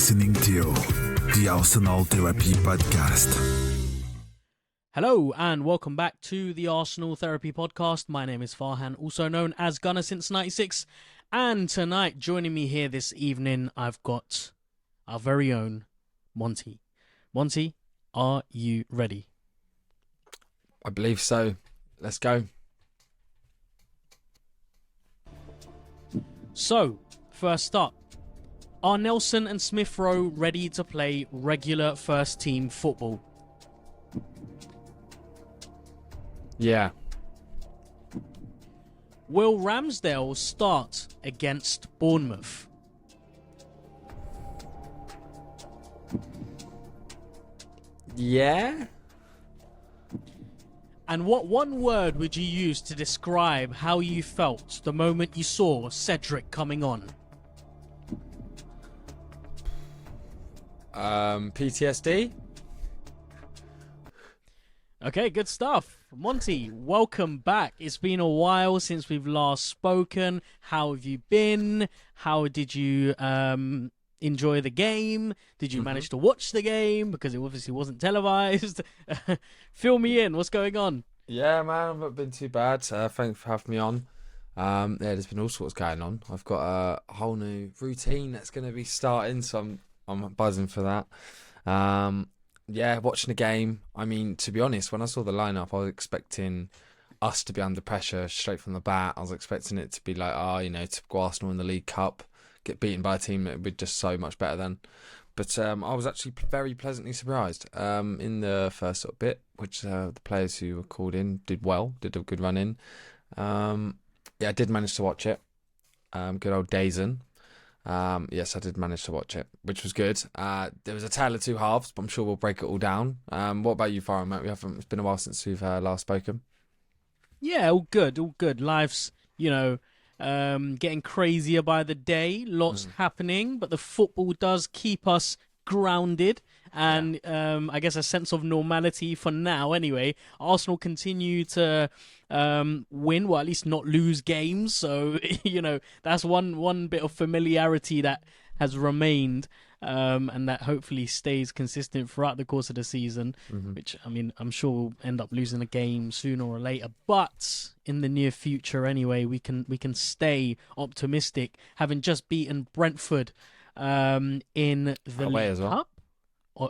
listening to the Arsenal Therapy Podcast. Hello and welcome back to the Arsenal Therapy Podcast. My name is Farhan, also known as Gunner since '96. And tonight, joining me here this evening, I've got our very own Monty. Monty, are you ready? I believe so. Let's go. So, first up, are Nelson and Smith Rowe ready to play regular first team football? Yeah. Will Ramsdale start against Bournemouth? Yeah? And what one word would you use to describe how you felt the moment you saw Cedric coming on? PTSD? Okay, good stuff. Monty, welcome back. It's been a while since we've last spoken. How have you been? How did you enjoy the game? Did you manage to watch the game? Because it obviously wasn't televised. Fill me in. What's going on? Yeah, man, I've not been too bad. Thanks for having me on. Yeah, there's been all sorts going on. I've got a whole new routine that's going to be starting, so I'm buzzing for that. Yeah, watching the game. I mean, to be honest, when I saw the lineup, I was expecting us to be under pressure straight from the bat. I was expecting it to be like, typical Arsenal in the League Cup, get beaten by a team that would just so much better than. But I was actually very pleasantly surprised in the first sort of bit, which the players who were called in did well, did a good run in. Yeah, I did manage to watch it. Good old Dazen. Yes, I did manage to watch it, which was good. There was a tale of two halves, but I'm sure we'll break it all down. What about you, Farhan, mate? It's been a while since we've last spoken. Yeah, all good, all good. Life's, getting crazier by the day. Lots happening, but the football does keep us grounded and I guess a sense of normality for now anyway. Arsenal continue to win, well, at least not lose games, so that's one bit of familiarity that has remained, and that hopefully stays consistent throughout the course of the season, which, I mean, I'm sure we'll end up losing a game sooner or later, but in the near future anyway, we can stay optimistic, having just beaten Brentford in the Away League as well. Cup.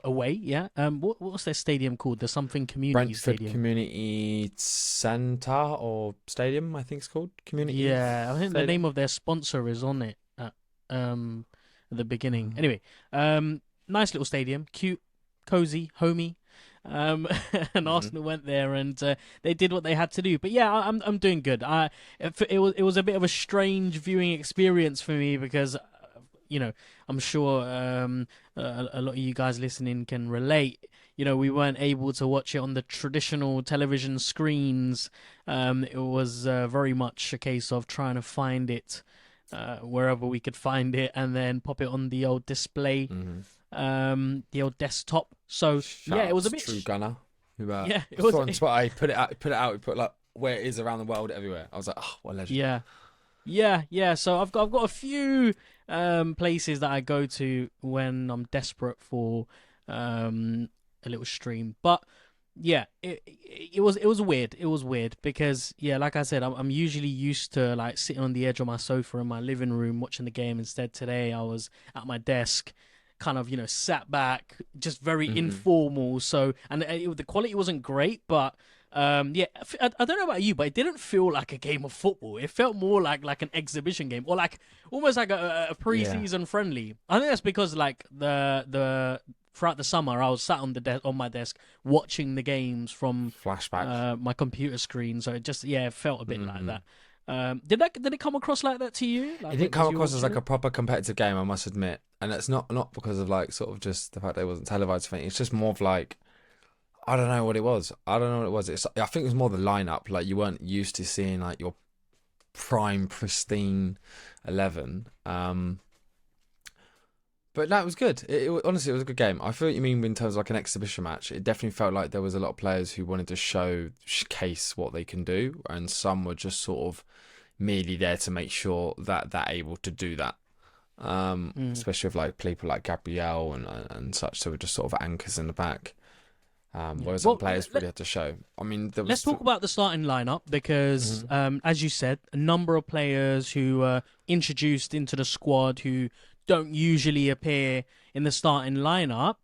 Away, yeah. What's their stadium called? There's something community Brentford stadium. Community Centre or Stadium, I think it's called. Community. Yeah, I think the Stadium. name of their sponsor is on it at the beginning. Anyway, nice little stadium, cute, cozy, homey. And Arsenal went there and they did what they had to do. But yeah, I'm doing good. It was a bit of a strange viewing experience for me because, I'm sure a lot of you guys listening can relate. We weren't able to watch it on the traditional television screens. It was very much a case of trying to find it wherever we could find it and then pop it on the old display, the old desktop. So it was a bit. True Gunner. Who, it was. On spot, he put it out. We put like where it is around the world, everywhere. I was like, oh, what a legend. Yeah. So I've got a few places that I go to when I'm desperate for a little stream. But yeah, it was weird. It was weird because like I said, I'm usually used to like sitting on the edge of my sofa in my living room watching the game. Instead, today I was at my desk, kind of sat back, just very informal. So the quality wasn't great, but. I don't know about you, but it didn't feel like a game of football. It felt more like an exhibition game, or like almost like a pre-season friendly. I think that's because like the throughout the summer, I was sat on on my desk watching the games from flashback my computer screen. So it just it felt a bit like that. Did it come across like that to you? Like, it didn't come across as like a proper competitive game, I must admit, and it's not because of like sort of just the fact that it wasn't televised. It's just more of like. I don't know what it was. I think it was more the lineup. Like you weren't used to seeing like your prime, pristine 11. But no, it was good. Honestly, it was a good game. I feel what you mean in terms of like an exhibition match. It definitely felt like there was a lot of players who wanted to showcase what they can do, and some were just sort of merely there to make sure that they're able to do that. especially with like people like Gabriel and such. So we're just sort of anchors in the back. Whereas other players really had to show. I mean, let's talk about the starting lineup because, as you said, a number of players who were introduced into the squad who don't usually appear in the starting lineup.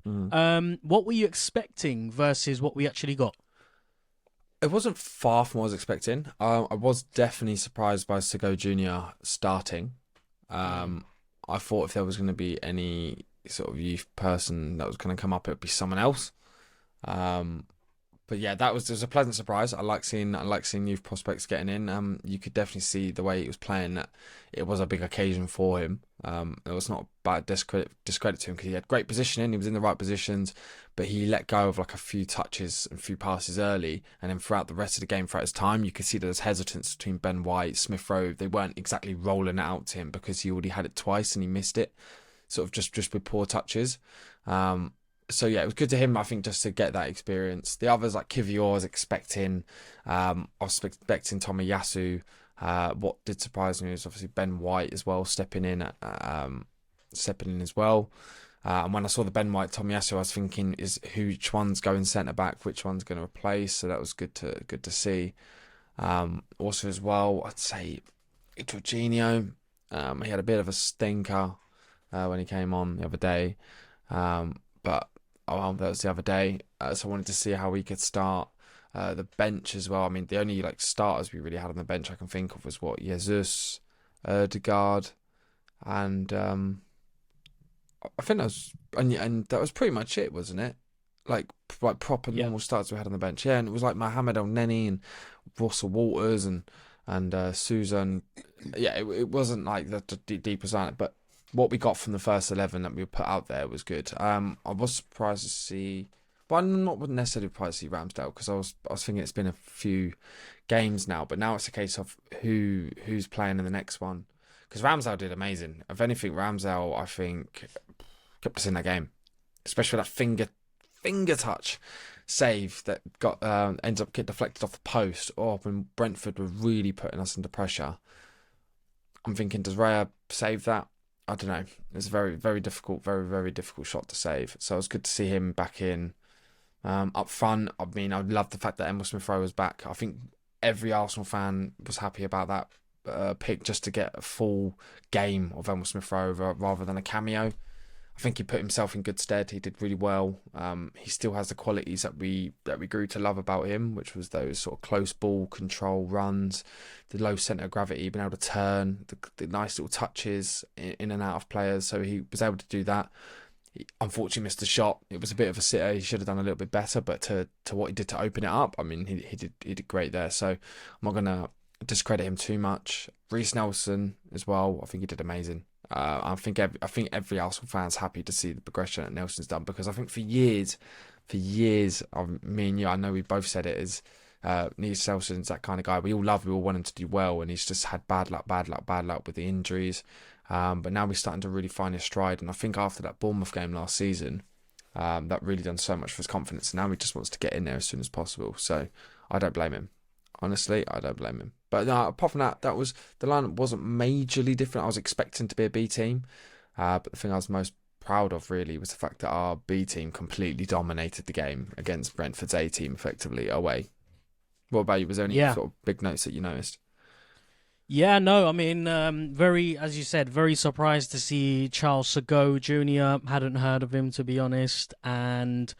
What were you expecting versus what we actually got? It wasn't far from what I was expecting. I was definitely surprised by Sego Jr. starting. I thought if there was going to be any sort of youth person that was going to come up, it would be someone else. But yeah, there was a pleasant surprise. I like seeing youth prospects getting in. You could definitely see the way he was playing that it was a big occasion for him. It was not a bad discredit to him because he had great positioning. He was in the right positions, but he let go of like a few touches and a few passes early, and then throughout the rest of the game, throughout his time, you could see there was hesitance between Ben White, Smith Rowe. They weren't exactly rolling it out to him because he already had it twice and he missed it, sort of just with poor touches. So yeah, it was good to him, I think, just to get that experience. The others, like Kiwior, I was expecting. I was expecting Tomiyasu. What did surprise me was obviously Ben White as well, stepping in as well. And when I saw the Ben White Tomiyasu, I was thinking, which one's going centre back, which one's going to replace? So that was good to see. Also as well, I'd say Jorginho. He had a bit of a stinker when he came on the other day, but that was the other day. So I wanted to see how we could start. The bench as well. I mean, the only like starters we really had on the bench I can think of was Jesus, Ødegaard, and I think that was and that was pretty much it, wasn't it? Like proper normal starters we had on the bench. Yeah, and it was like Mohamed El Neni and Russell Walters and Susan. Yeah, it wasn't like the deepest lineup, but what we got from the first 11 that we put out there was good. I was surprised to see, but I'm not necessarily surprised to see Ramsdale because I was thinking it's been a few games now, but now it's a case of who's playing in the next one. Because Ramsdale did amazing. If anything, Ramsdale, I think, kept us in that game, especially that finger touch save that got ends up getting deflected off the post. Or when Brentford were really putting us under pressure, I'm thinking, does Raya save that? I don't know. It's a very, very difficult, very, very difficult shot to save. So it was good to see him back in. Up front, I mean, I love the fact that Emile Smith Rowe was back. I think every Arsenal fan was happy about that pick, just to get a full game of Emile Smith Rowe rather than a cameo. I think he put himself in good stead. He did really well. He still has the qualities that we grew to love about him, which was those sort of close ball control runs, the low centre of gravity, being able to turn, the nice little touches in and out of players. So he was able to do that. He unfortunately missed the shot. It was a bit of a sitter. He should have done a little bit better, but to what he did to open it up, I mean, he did great there. So I'm not gonna discredit him too much. Reiss Nelson as well. I think he did amazing. I think every Arsenal fan's happy to see the progression that Nelson's done, because I think for years, me and you, I know we both said it, is Reiss Nelson's that kind of guy we all want him to do well, and he's just had bad luck with the injuries. But now we're starting to really find his stride, and I think after that Bournemouth game last season, that really done so much for his confidence. And now he just wants to get in there as soon as possible. So I don't blame him. Honestly, I don't blame him. But no, apart from that, the lineup wasn't majorly different. I was expecting to be a B team, but the thing I was most proud of really was the fact that our B team completely dominated the game against Brentford's A team effectively away. What about you? Was there any sort of big notes that you noticed? Yeah, no, I mean, very, as you said, very surprised to see Charles Sego Jr. Hadn't heard of him, to be honest. And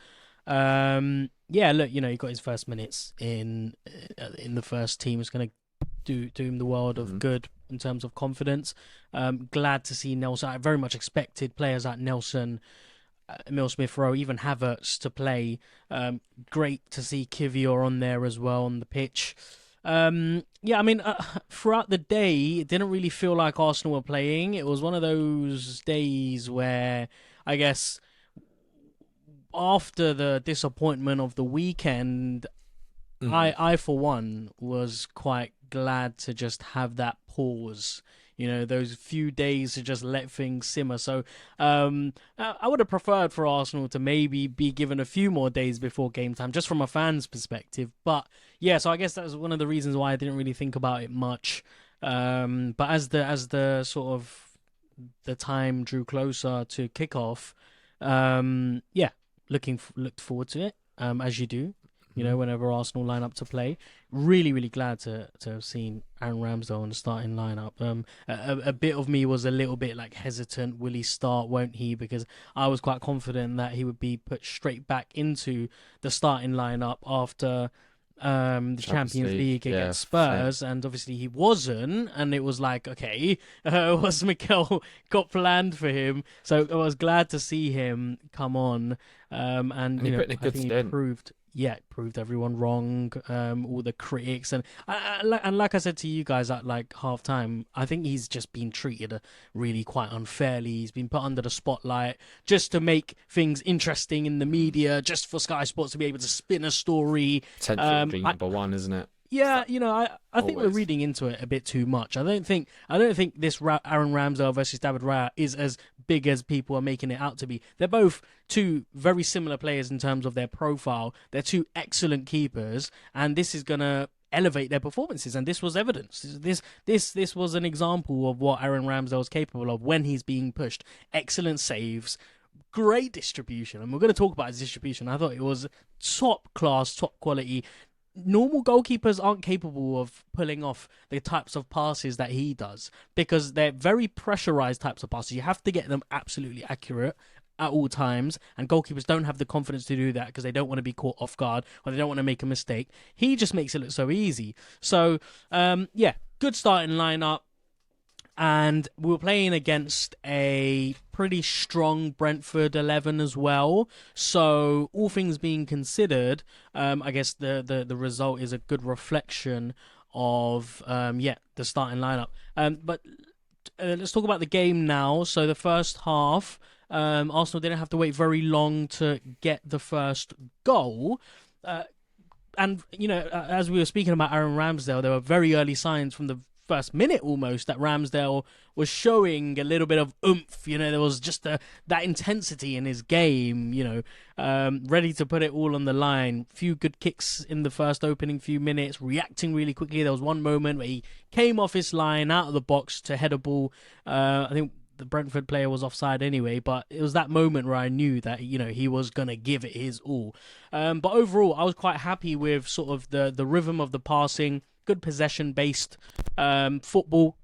yeah, look, you know, he got his first minutes in the first team. It's going to do him the world of good in terms of confidence. Glad to see Nelson. I very much expected players like Nelson, Emile Smith Rowe, even Havertz to play. Great to see Kiwior on there as well on the pitch. Yeah, I mean, throughout the day, it didn't really feel like Arsenal were playing. It was one of those days where, I guess, after the disappointment of the weekend, I for one was quite glad to just have that pause. You know, those few days to just let things simmer. So I would have preferred for Arsenal to maybe be given a few more days before game time, just from a fan's perspective. But yeah, so I guess that was one of the reasons why I didn't really think about it much. But as the sort of the time drew closer to kickoff, looked forward to it, as you do. Whenever Arsenal line up to play, really, really glad to have seen Aaron Ramsdale in the starting lineup. A bit of me was a little bit like hesitant. Will he start? Won't he? Because I was quite confident that he would be put straight back into the starting lineup after the Champions League against Spurs, and obviously he wasn't, and it was like, okay, what's Mikel got planned for him? So I was glad to see him come on, and he put in a I good think stint. he proved everyone wrong, all the critics, and like I said to you guys at like half time, I think he's just been treated really quite unfairly. He's been put under the spotlight just to make things interesting in the media, just for Sky Sports to be able to spin a story. Potentially number one, isn't it? Yeah, I think we're reading into it a bit too much. I don't think this Aaron Ramsdale versus David Raya is as big as people are making it out to be. They're both two very similar players in terms of their profile. They're two excellent keepers, and this is gonna elevate their performances. And this was evidence. This was an example of what Aaron Ramsdale is capable of when he's being pushed. Excellent saves. Great distribution, and we're going to talk about his distribution. I thought it was top class, top quality. Normal goalkeepers aren't capable of pulling off the types of passes that he does because they're very pressurized types of passes. You have to get them absolutely accurate at all times, and goalkeepers don't have the confidence to do that because they don't want to be caught off guard or they don't want to make a mistake. He just makes it look so easy. So, good starting lineup. And we were playing against a pretty strong Brentford 11 as well. So, all things being considered, I guess the result is a good reflection of the starting lineup. But let's talk about the game now. So, the first half, Arsenal didn't have to wait very long to get the first goal. And, as we were speaking about Aaron Ramsdale, there were very early signs from the first minute almost that Ramsdale was showing a little bit of oomph. There was just that intensity in his game, ready to put it all on the line. Few good kicks in the first opening few minutes, reacting really quickly. There was one moment where he came off his line out of the box to head a ball. I think the Brentford player was offside anyway, but it was that moment where I knew that, he was going to give it his all. But overall, I was quite happy with sort of the rhythm of the passing, good possession-based football,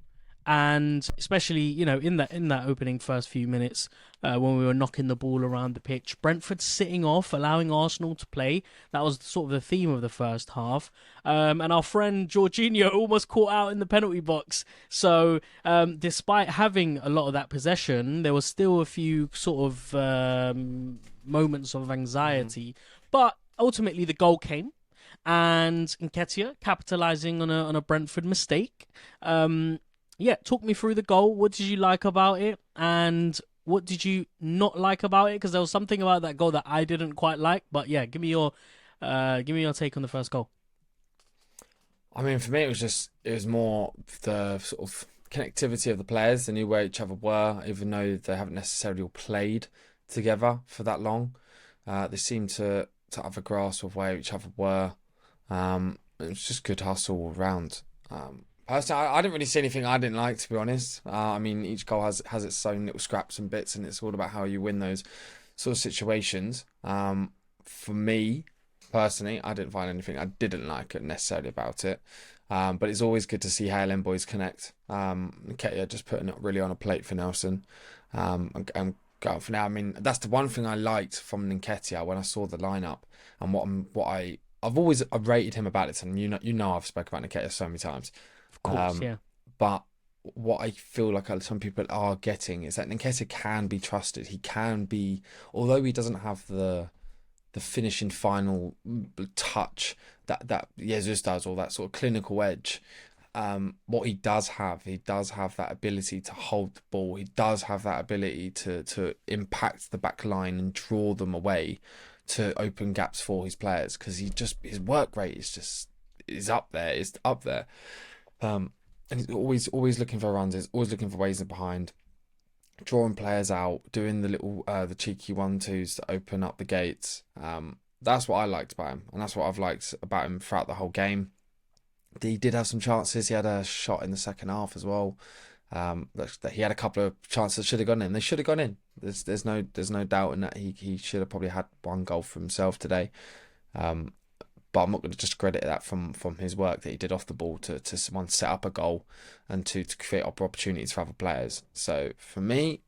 and especially in that opening first few minutes when we were knocking the ball around the pitch, Brentford sitting off, allowing Arsenal to play. That was sort of the theme of the first half. And our friend Jorginho almost caught out in the penalty box. So despite having a lot of that possession, there was still a few sort of moments of anxiety. But ultimately, the goal came. And Nketiah capitalising on a Brentford mistake. Talk me through the goal. What did you like about it? And what did you not like about it? Because there was something about that goal that I didn't quite like. But yeah, give me your take on the first goal. I mean, for me, it was more the sort of connectivity of the players. They knew where each other were, even though they haven't necessarily all played together for that long. They seemed to have a grasp of where each other were. It was just good hustle all round. Personally, I didn't really see anything I didn't like, to be honest. I mean, each goal has its own little scraps and bits, and it's all about how you win those sort of situations. For me, personally, I didn't find anything I didn't like necessarily about it. But it's always good to see Hale and boys connect. Nketiah just putting it really on a plate for Nelson. And going for now. I mean, that's the one thing I liked from Nketiah when I saw the lineup, and I've always rated him about it, and I've spoken about Nketiah so many times. Of course, yeah. But what I feel like some people are getting is that Nketiah can be trusted. He can be, although he doesn't have the finishing final touch that Jesus does, or that sort of clinical edge. What he does have that ability to hold the ball. He does have that ability to impact the back line and draw them away, to open gaps for his players, because his work rate is up there. It's up there, and he's always looking for runs. He's always looking for ways in behind, drawing players out, doing the little the cheeky 1-2s to open up the gates. That's what I liked about him, and that's what I've liked about him throughout the whole game. He did have some chances. He had a shot in the second half as well. That he had a couple of chances that should have gone in. They should have gone in. There's no doubt in that. He should have probably had one goal for himself today. But I'm not going to discredit that from his work that he did off the ball to one, set up a goal, and to create opportunities for other players. So for me,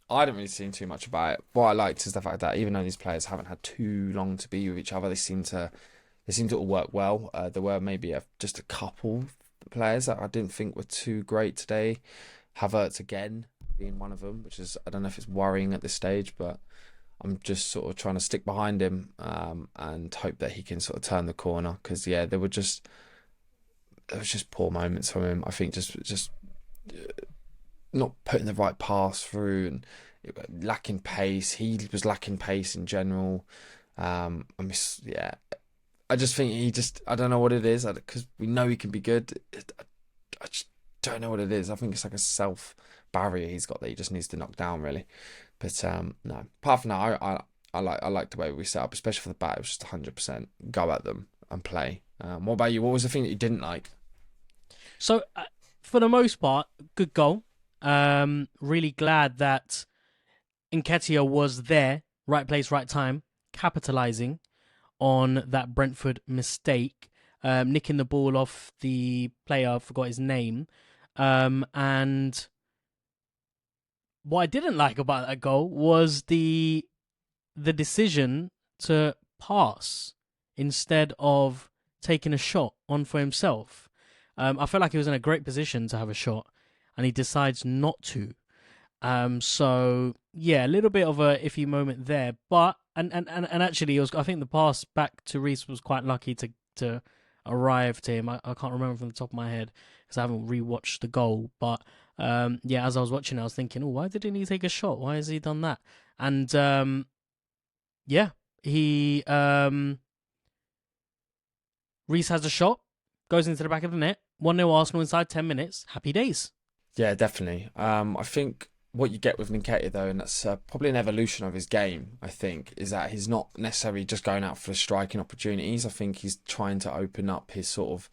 I didn't really see too much about it. What I liked is the fact that even though these players haven't had too long to be with each other, they seem to all work well. There were maybe just a couple players that I didn't think were too great today. Havertz again being one of them, which is, I don't know if it's worrying at this stage, but I'm just sort of trying to stick behind him and hope that he can sort of turn the corner. Because there was just poor moments from him. I think just not putting the right pass through and lacking pace. He was lacking pace in general. I just think I don't know what it is, because we know he can be good. I just don't know what it is. I think it's like a self barrier he's got that he just needs to knock down, really. But no, apart from that, I like the way we set up, especially for the bat. It was just 100% go at them and play. What about you? What was the thing that you didn't like? So, for the most part, good goal. Really glad that Nketiah was there, right place, right time, capitalising on that Brentford mistake, nicking the ball off the player, I forgot his name, and what I didn't like about that goal was the decision to pass instead of taking a shot on for himself. I felt like he was in a great position to have a shot, and he decides not to. So yeah, a little bit of a iffy moment there, but and actually, it was, I think the pass back to Reiss was quite lucky to arrive to him. I can't remember from the top of my head because I haven't rewatched the goal, but as I was watching, I was thinking, oh, why didn't he take a shot? Why has he done that? And he Reiss has a shot, goes into the back of the net, 1-0 Arsenal inside 10 minutes. Happy days. Yeah, definitely. I think what you get with Nketiah, though, and that's probably an evolution of his game, I think, is that he's not necessarily just going out for striking opportunities. I think he's trying to open up his sort of,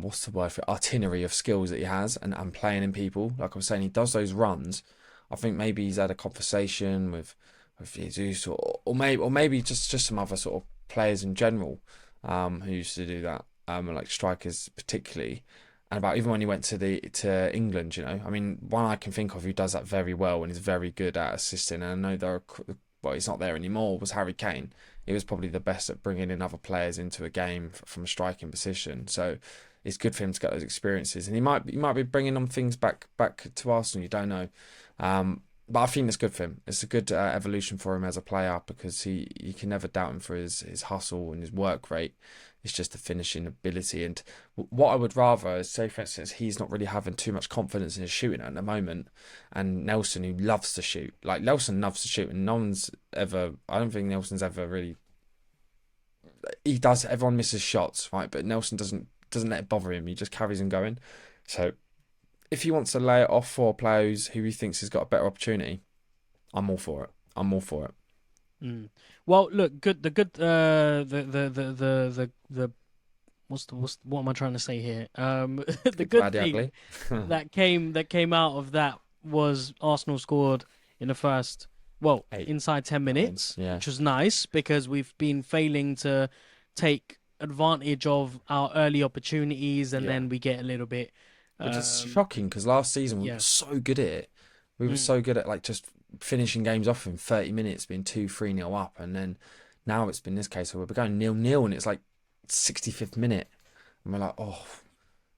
what's the word for it, artillery of skills that he has and playing in people. Like I was saying, he does those runs. I think maybe he's had a conversation with Jesus or maybe just some other sort of players in general who used to do that, like strikers particularly. And about even when he went to England, I mean, one I can think of who does that very well and is very good at assisting. And I know he's not there anymore, was Harry Kane. He was probably the best at bringing in other players into a game from a striking position. So it's good for him to get those experiences. And he might be bringing them things back to Arsenal. You don't know. But I think it's good for him. It's a good evolution for him as a player, because you can never doubt him for his hustle and his work rate. It's just the finishing ability. And what I would rather is, say, for instance, he's not really having too much confidence in his shooting at the moment. And Nelson, who loves to shoot. Like, Nelson loves to shoot. And I don't think Nelson's ever really... He does, everyone misses shots, right? But Nelson doesn't let it bother him. He just carries him going. So if he wants to lay it off for players who he thinks has got a better opportunity, I'm all for it. Mm. Well, look, what am I trying to say here? The good thing that came out of that was Arsenal scored in the first, inside 10 minutes, which was nice, because we've been failing to take advantage of our early opportunities, and then we get a little bit. Which is shocking, because last season we were so good at it. We were so good at like just finishing games off in 30 minutes, being 2-3-0 up, and then now it's been this case where we're going 0-0 and it's like 65th minute, and we're like, oh,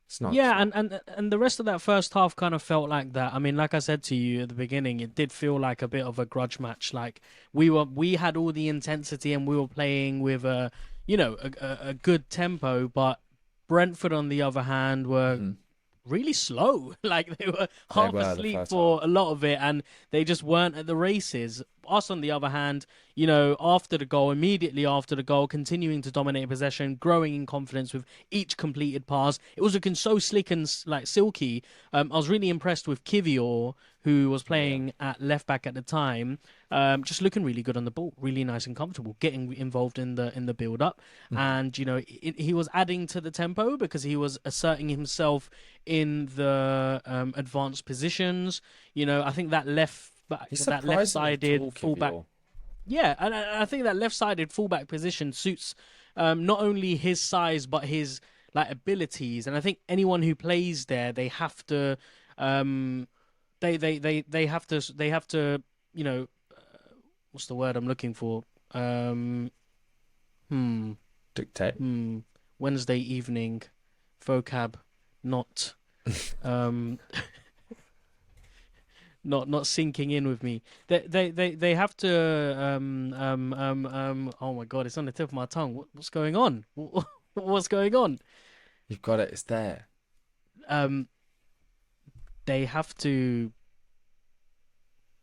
it's not. Yeah, and the rest of that first half kind of felt like that. I mean, like I said to you at the beginning, it did feel like a bit of a grudge match. Like we had all the intensity and we were playing with a good tempo, but Brentford on the other hand were really slow. Like they were half asleep for a lot of it, and they just weren't at the races. Us on the other hand, immediately after the goal, continuing to dominate possession, growing in confidence with each completed pass. It was looking so slick and like silky. I was really impressed with Kiwior, who was playing at left back at the time. just looking really good on the ball, really nice and comfortable, getting involved in the build up, and he was adding to the tempo because he was asserting himself in the advanced positions. I think that that left-sided fullback. Kiwior. Yeah, and I think that left-sided fullback position suits not only his size but his abilities. And I think anyone who plays there, they have to, they have to, what's the word I'm looking for? Dictate. Wednesday evening, vocab, not, not sinking in with me. They have to oh my god, it's on the tip of my tongue. What's going on? What's going on? You've got it. It's there. They have to.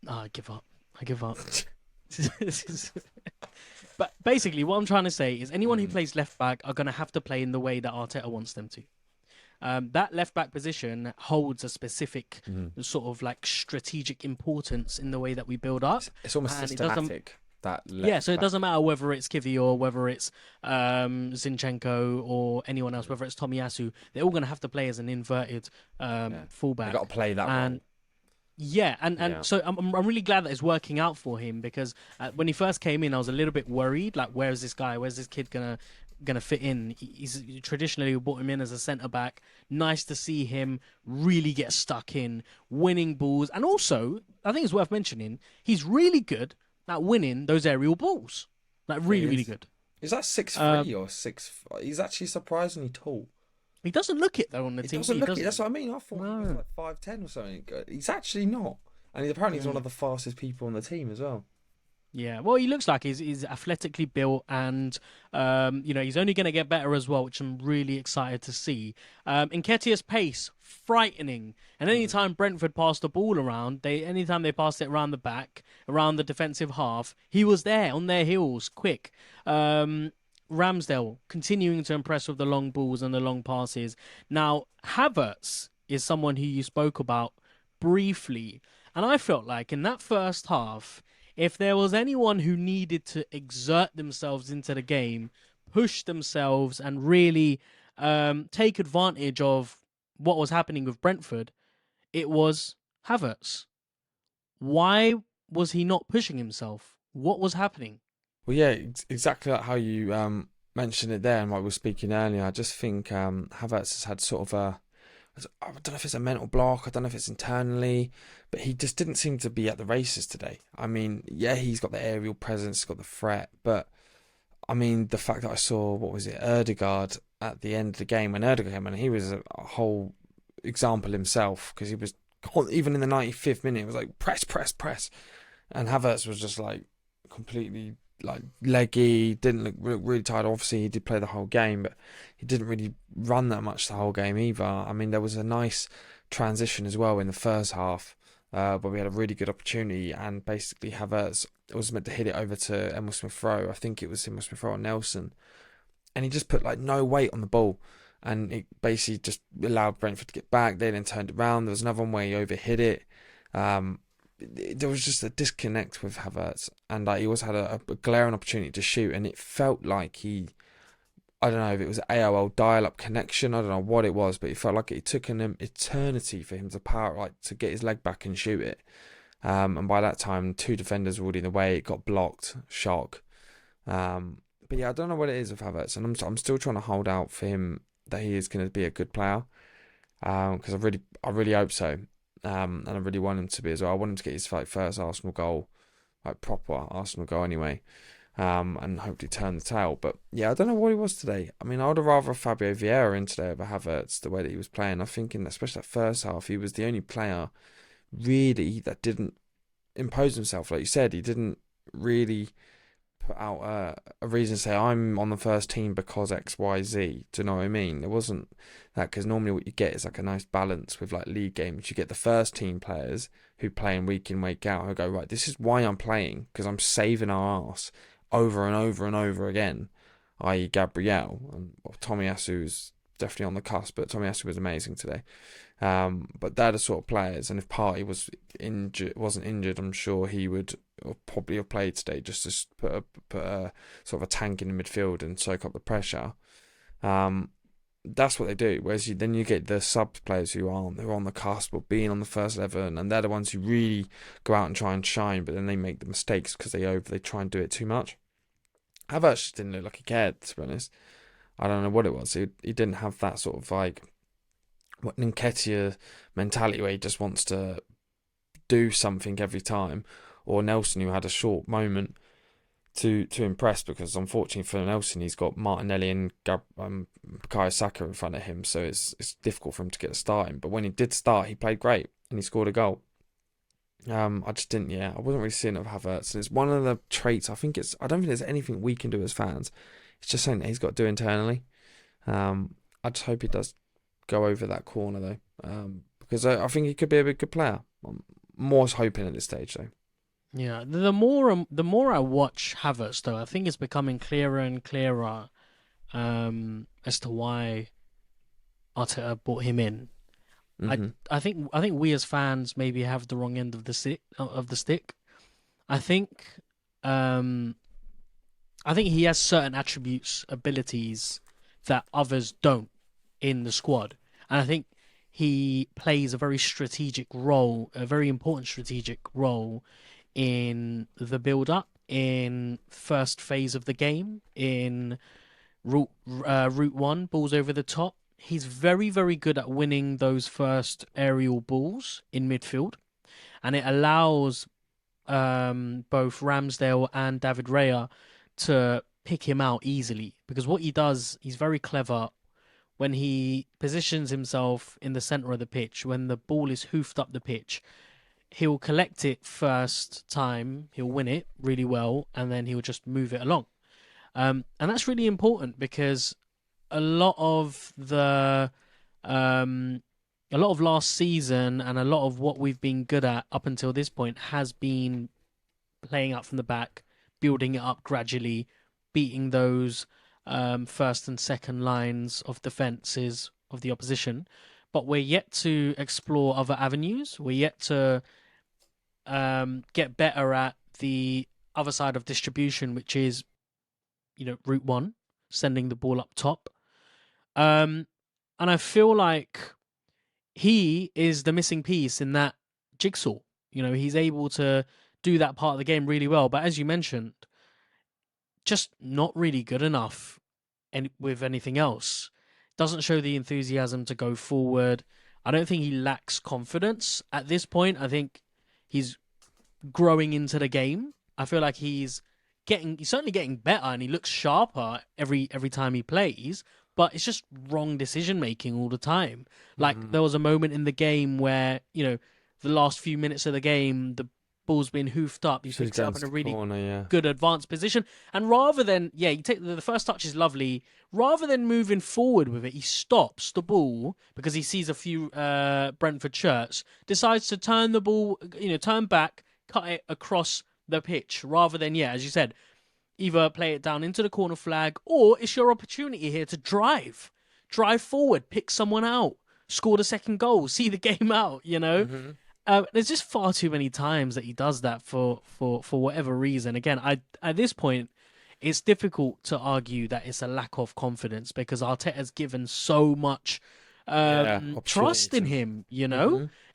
I give up. But basically, what I'm trying to say is anyone who plays left back are going to have to play in the way that Arteta wants them to. That left back position holds a specific sort of strategic importance in the way that we build up. It's almost systematic. So it doesn't matter whether it's Kiwior, whether it's Zinchenko or anyone else, whether it's Tomiyasu, they're all going to have to play as an inverted fullback. They've got to play that role. Yeah, so I'm really glad that it's working out for him because when he first came in, I was a little bit worried. Where's this guy? Where's this kid gonna fit in? He's traditionally brought him in as a centre back. Nice to see him really get stuck in, winning balls, and also I think it's worth mentioning he's really good at winning those aerial balls. Really good. Is that 6'3" or 6'? He's actually surprisingly tall. He doesn't look it though on the team. He doesn't look it. That's what I mean. I thought he was 5'10" or something. He's actually not, and apparently he's one of the fastest people on the team as well. Yeah, well, he looks like he's athletically built, and he's only going to get better as well, which I'm really excited to see. Nketiah's pace, frightening, and anytime Brentford passed the ball around, anytime they passed it around the back, around the defensive half, he was there on their heels, quick. Ramsdale continuing to impress with the long balls and the long passes. Now, Havertz is someone who you spoke about briefly, and I felt like in that first half, if there was anyone who needed to exert themselves into the game, push themselves, and really take advantage of what was happening with Brentford, it was Havertz. Why was he not pushing himself? What was happening? Well, yeah, exactly like how you mentioned it there and what we were speaking earlier. I just think Havertz has had sort of I don't know if it's a mental block, I don't know if it's internally, but he just didn't seem to be at the races today. I mean, yeah, he's got the aerial presence, he's got the threat, but I mean, the fact that I saw, Ødegaard at the end of the game, when Ødegaard came in, he was a whole example himself, because he was, even in the 95th minute, it was like, press, and Havertz was just completely leggy, didn't look really tired. Obviously he did play the whole game, but he didn't really run that much the whole game either. I mean, there was a nice transition as well in the first half where we had a really good opportunity, and basically Havertz was meant to hit it over to Emil Smith-Rowe. I think it was Emil Smith-Rowe or Nelson, and he just put no weight on the ball, and it basically just allowed Brentford to get back. They then turned it around. There was another one where he overhit it. There was just a disconnect with Havertz, and he always had a glaring opportunity to shoot, and it felt like I don't know if it was AOL dial-up connection, I don't know what it was, but it felt like it took an eternity for him to get his leg back and shoot it. And by that time, 2 defenders were already in the way. It got blocked. Shock. But yeah, I don't know what it is with Havertz, and I'm still trying to hold out for him that he is going to be a good player, because I really hope so. And I really want him to be as well. I want him to get his first Arsenal goal, proper Arsenal goal anyway, and hopefully turn the tail. But yeah, I don't know what he was today. I mean, I would have rather Fabio Vieira in today over Havertz, the way that he was playing. I think especially that first half, he was the only player really that didn't impose himself. Like you said, he didn't really put out a reason to say, I'm on the first team because X, Y, Z. Do you know what I mean? There wasn't that, because normally what you get is a nice balance with league games. You get the first team players who play week in, week out, who go, right, this is why I'm playing, because I'm saving our arse over and over and over again, i.e. Gabriel. And Tomiyasu is definitely on the cusp, but Tomiyasu was amazing today. But they're the sort of players, and if Partey wasn't injured, I'm sure he would probably have played today just to put a sort of a tank in the midfield and soak up the pressure. That's what they do. Whereas then you get the sub players who are on the cusp of being on the first 11, and they're the ones who really go out and try and shine, but then they make the mistakes because they try and do it too much. Havertz just didn't look like he cared, to be honest. I don't know what it was. He didn't have that sort of like what Nketiah mentality where he just wants to do something every time, or Nelson who had a short moment to impress, because unfortunately for Nelson he's got Martinelli and Bukayo Saka in front of him, so it's difficult for him to get a start in. But when he did start, he played great and he scored a goal. I wasn't really seeing it of Havertz, and it's one of the traits. I don't think there's anything we can do as fans. It's just something that he's got to do internally. I just hope he does go over that corner though, because I think he could be a good player. I'm more hoping at this stage though. Yeah, the more I watch Havertz though, I think it's becoming clearer and clearer as to why Arteta brought him in. Mm-hmm. I think we as fans maybe have the wrong end of the stick. I think he has certain attributes, abilities that others don't in the squad. And I think he plays a very strategic role, a very important strategic role in the build-up, in first phase of the game, in route one, balls over the top. He's very, very good at winning those first aerial balls in midfield. And it allows both Ramsdale and David Raya to pick him out easily. Because what he does, he's very clever when he positions himself in the centre of the pitch. When the ball is hoofed up the pitch, he'll collect it first time, he'll win it really well, and then he'll just move it along. And that's really important because a lot of last season and a lot of what we've been good at up until this point has been playing out from the back, building it up gradually, beating those first and second lines of defences of the opposition. But we're yet to explore other avenues. We're yet to get better at the other side of distribution, which is, route one, sending the ball up top. And I feel like he is the missing piece in that jigsaw. He's able to do that part of the game really well. But as you mentioned, just not really good enough with anything else. Doesn't show the enthusiasm to go forward. I don't think he lacks confidence at this point. I think he's growing into the game. I feel like he's certainly getting better, and he looks sharper every time he plays. But it's just wrong decision making all the time. Like there was a moment in the game where the last few minutes of the game, the ball's been hoofed up. He picks it up in a really good advanced position, and rather than you take the first touch is lovely. Rather than moving forward with it, he stops the ball because he sees a few Brentford shirts. Decides to turn the ball, turn back, cut it across the pitch, rather than as you said, either play it down into the corner flag, or it's your opportunity here to drive forward, pick someone out, score the second goal, see the game out. There's just far too many times that he does that for whatever reason. Again, at this point, it's difficult to argue that it's a lack of confidence because Arteta's given so much trust in him.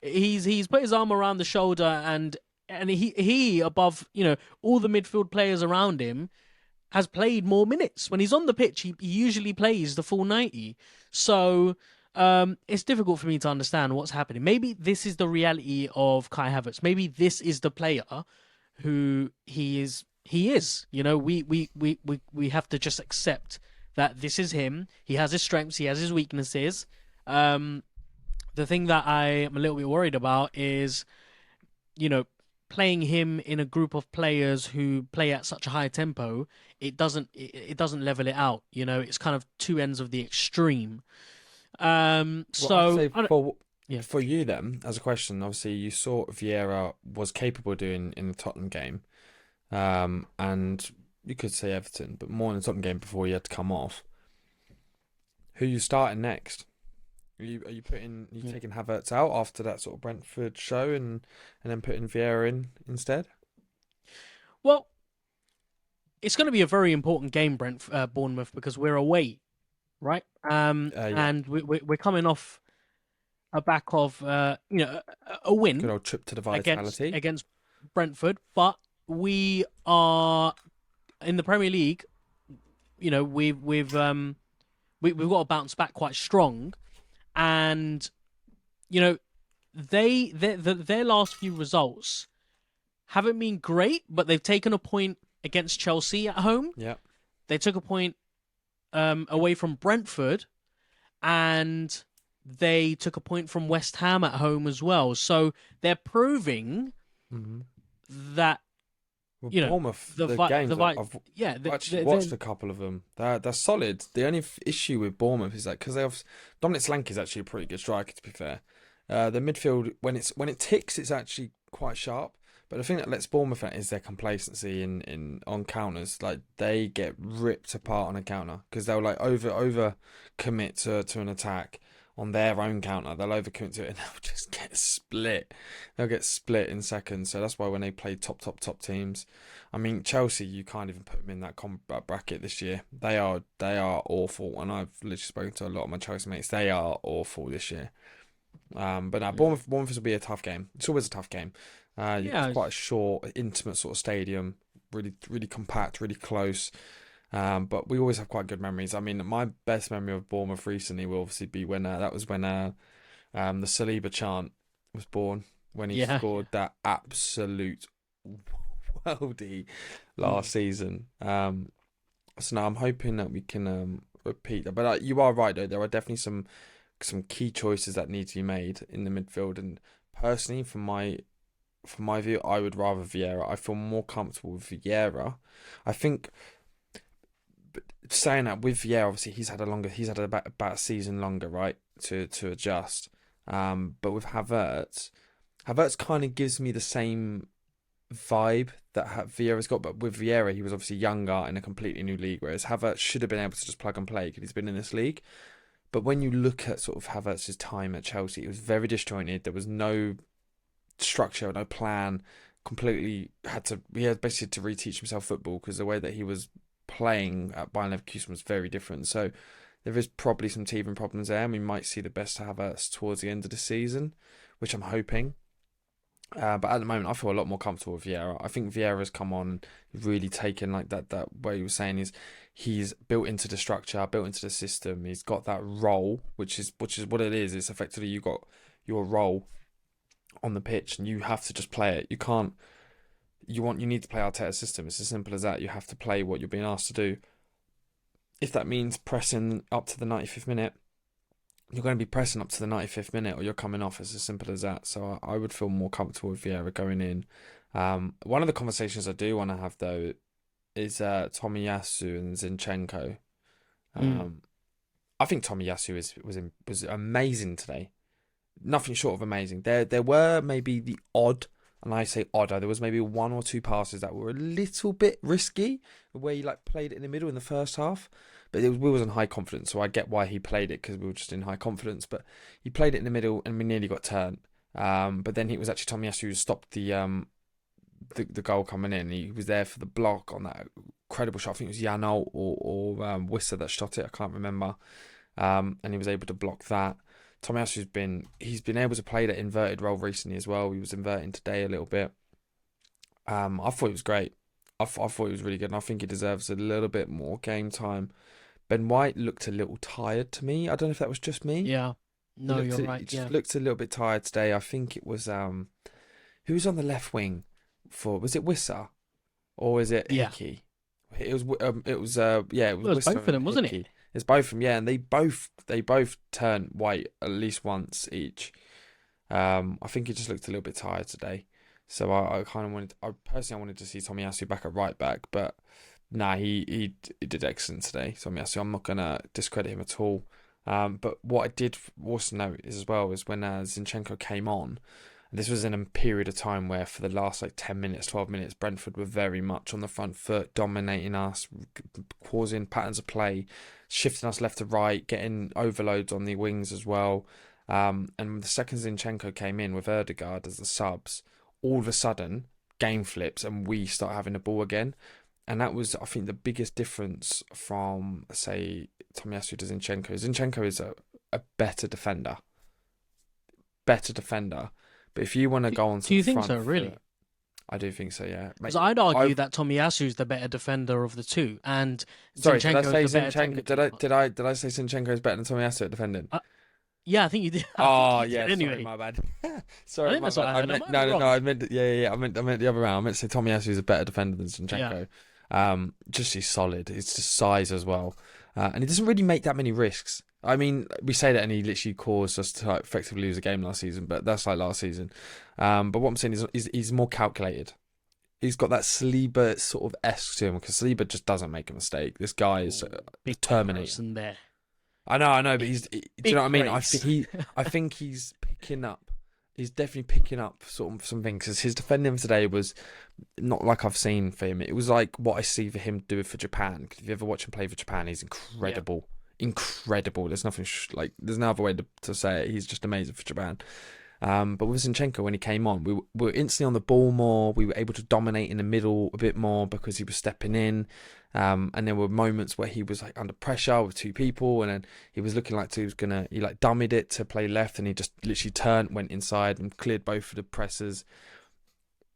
He's put his arm around the shoulder, and he above all the midfield players around him has played more minutes. When he's on the pitch, he usually plays the full 90. So it's difficult for me to understand what's happening. Maybe this is the reality of Kai Havertz. Maybe this is the player who he is. We have to just accept that this is him. He has his strengths. He has his weaknesses. The thing that I am a little bit worried about is, playing him in a group of players who play at such a high tempo. It doesn't level it out. It's kind of two ends of the extreme. For you then, as a question, obviously you saw Vieira was capable of doing in the Tottenham game, and you could say Everton, but more in the Tottenham game before he had to come off. Who you starting next? Are you taking Havertz out after that sort of Brentford show and then putting Vieira in instead? Well, it's going to be a very important game, Bournemouth, because we're away, right? Yeah. And we're coming off a back of a Good win old trip to the against Vitality. against Brentford, but we are in the Premier League. You know, we've got to bounce back quite strong, and you know, their last few results haven't been great, but they've taken a point against Chelsea at home. Yeah. They took a point away from Brentford, and they took a point from West Ham at home as well. So they're proving that Well, you know Bournemouth, the games yeah, I've actually watched a couple of them. They're solid. The only issue with Bournemouth is that because they have Dominic Solanke is actually a pretty good striker, to be fair. The midfield when it ticks, it's actually quite sharp. But the thing that lets Bournemouth out is their complacency in on counters. Like they get ripped apart on a counter because they'll like over commit to an attack on their own counter. They'll overcommit to it and they'll just get split. They'll get split in seconds. So that's why when they play top teams, I mean Chelsea, you can't even put them in that bracket this year. They are awful, and I've literally spoken to a lot of my Chelsea mates. They are awful this year. But now Bournemouth will be a tough game. It's always a tough game. It's quite a short, intimate sort of stadium, really, really compact, really close. But we always have quite good memories. I mean, my best memory of Bournemouth recently will obviously be when the Saliba chant was born, when he scored that absolute worldie last season. So now I'm hoping that we can repeat that. But you are right, though. There are definitely some key choices that need to be made in the midfield. And personally, from my view, I would rather Vieira. I feel more comfortable with Vieira. I think, but saying that with Vieira, obviously he's had about a season longer, right, to adjust. But with Havertz kind of gives me the same vibe that Vieira's got, but with Vieira, he was obviously younger in a completely new league, whereas Havertz should have been able to just plug and play because he's been in this league. But when you look at sort of Havertz's time at Chelsea, it was very disjointed. There was no structure, no plan. He had basically to reteach himself football because the way that he was playing at Bayern Leverkusen was very different. So there is probably some teething problems there, and we might see the best of Havertz towards the end of the season, which I'm hoping. But at the moment, I feel a lot more comfortable with Vieira. I think Vieira's come on, really taken like that way you were saying is he's built into the structure, built into the system. He's got that role, which is what it is. It's effectively you got your role on the pitch and you have to just play it. You need to play Arteta's system. It's as simple as that. You have to play what you're being asked to do. If that means pressing up to the 95th minute, you're going to be pressing up to the 95th minute or you're coming off. It's as simple as that. So I would feel more comfortable with Vieira going in. One of the conversations I do want to have, though, is Tomiyasu and Zinchenko. I think Tomiyasu was amazing today. Nothing short of amazing. There were maybe the odd, and I say odd, there was maybe one or two passes that were a little bit risky, where he played it in the middle in the first half. But we was in high confidence, so I get why he played it, because we were just in high confidence. But he played it in the middle, and we nearly got turned. But then it was actually Tomiyasu who stopped the goal coming in. He was there for the block on that incredible shot. I think it was Janol or Wissa that shot it. I can't remember. And he was able to block that. Tomiyasu's been able to play that inverted role recently as well. He was inverting today a little bit. I thought he was great. I thought he was really good, and I think he deserves a little bit more game time. Ben White looked a little tired to me. I don't know if that was just me. Yeah. No, you're right. He just looked a little bit tired today. I think it was who was on the left wing was it Wissa or was it Hickey? It was both of them, wasn't it? It's both of them, yeah, and they both turned white at least once each. I think he just looked a little bit tired today. So I wanted to see Tomiyasu back at right back, but he did excellent today. Tomiyasu, I'm not gonna discredit him at all. But what I did also note as well is when Zinchenko came on, This was in a period of time where for the last 10 minutes, 12 minutes, Brentford were very much on the front foot, dominating us, causing patterns of play, shifting us left to right, getting overloads on the wings as well. And the second Zinchenko came in with Ødegaard as the subs, all of a sudden, game flips and we start having the ball again. And that was, I think, the biggest difference from, say, Tomiyasu to Zinchenko. Zinchenko is a better defender. But if you want to go on to do you the think front so, really? I do think so, yeah. Because I'd argue that Tomiyasu is the better defender of the two, and Sorry, Zinchenko did I say is the better Zinchenko? Did I say Zinchenko is better than Tomiyasu at defending? Yeah, I think you did. Oh, yeah. Anyway, Sorry, my bad. Sorry, I think my that's bad. what I heard. No. I meant, yeah. I meant the other round. I meant to say Tomiyasu is a better defender than Zinchenko. Yeah. Just he's solid. It's just size as well, and he doesn't really make that many risks. I mean, we say that, and he literally caused us to effectively lose a game last season, but that's like last season. But what I'm saying is he's more calculated. He's got that Saliba sort of esque to him, because Saliba just doesn't make a mistake. This guy is Terminator. There. I know, but do you know what I mean? I think he's picking up. He's definitely picking up sort of some things, because his defending today was not like I've seen for him. It was like what I see for him do for Japan. Because if you ever watch him play for Japan, he's incredible. Yeah. Incredible. There's nothing there's no other way to say it. He's just amazing for Japan. But with Zinchenko, when he came on, we were instantly on the ball more. We were able to dominate in the middle a bit more because he was stepping in. And there were moments where he was under pressure with two people, and then he was looking like he dummied it to play left, and he just literally turned, went inside, and cleared both of the pressers.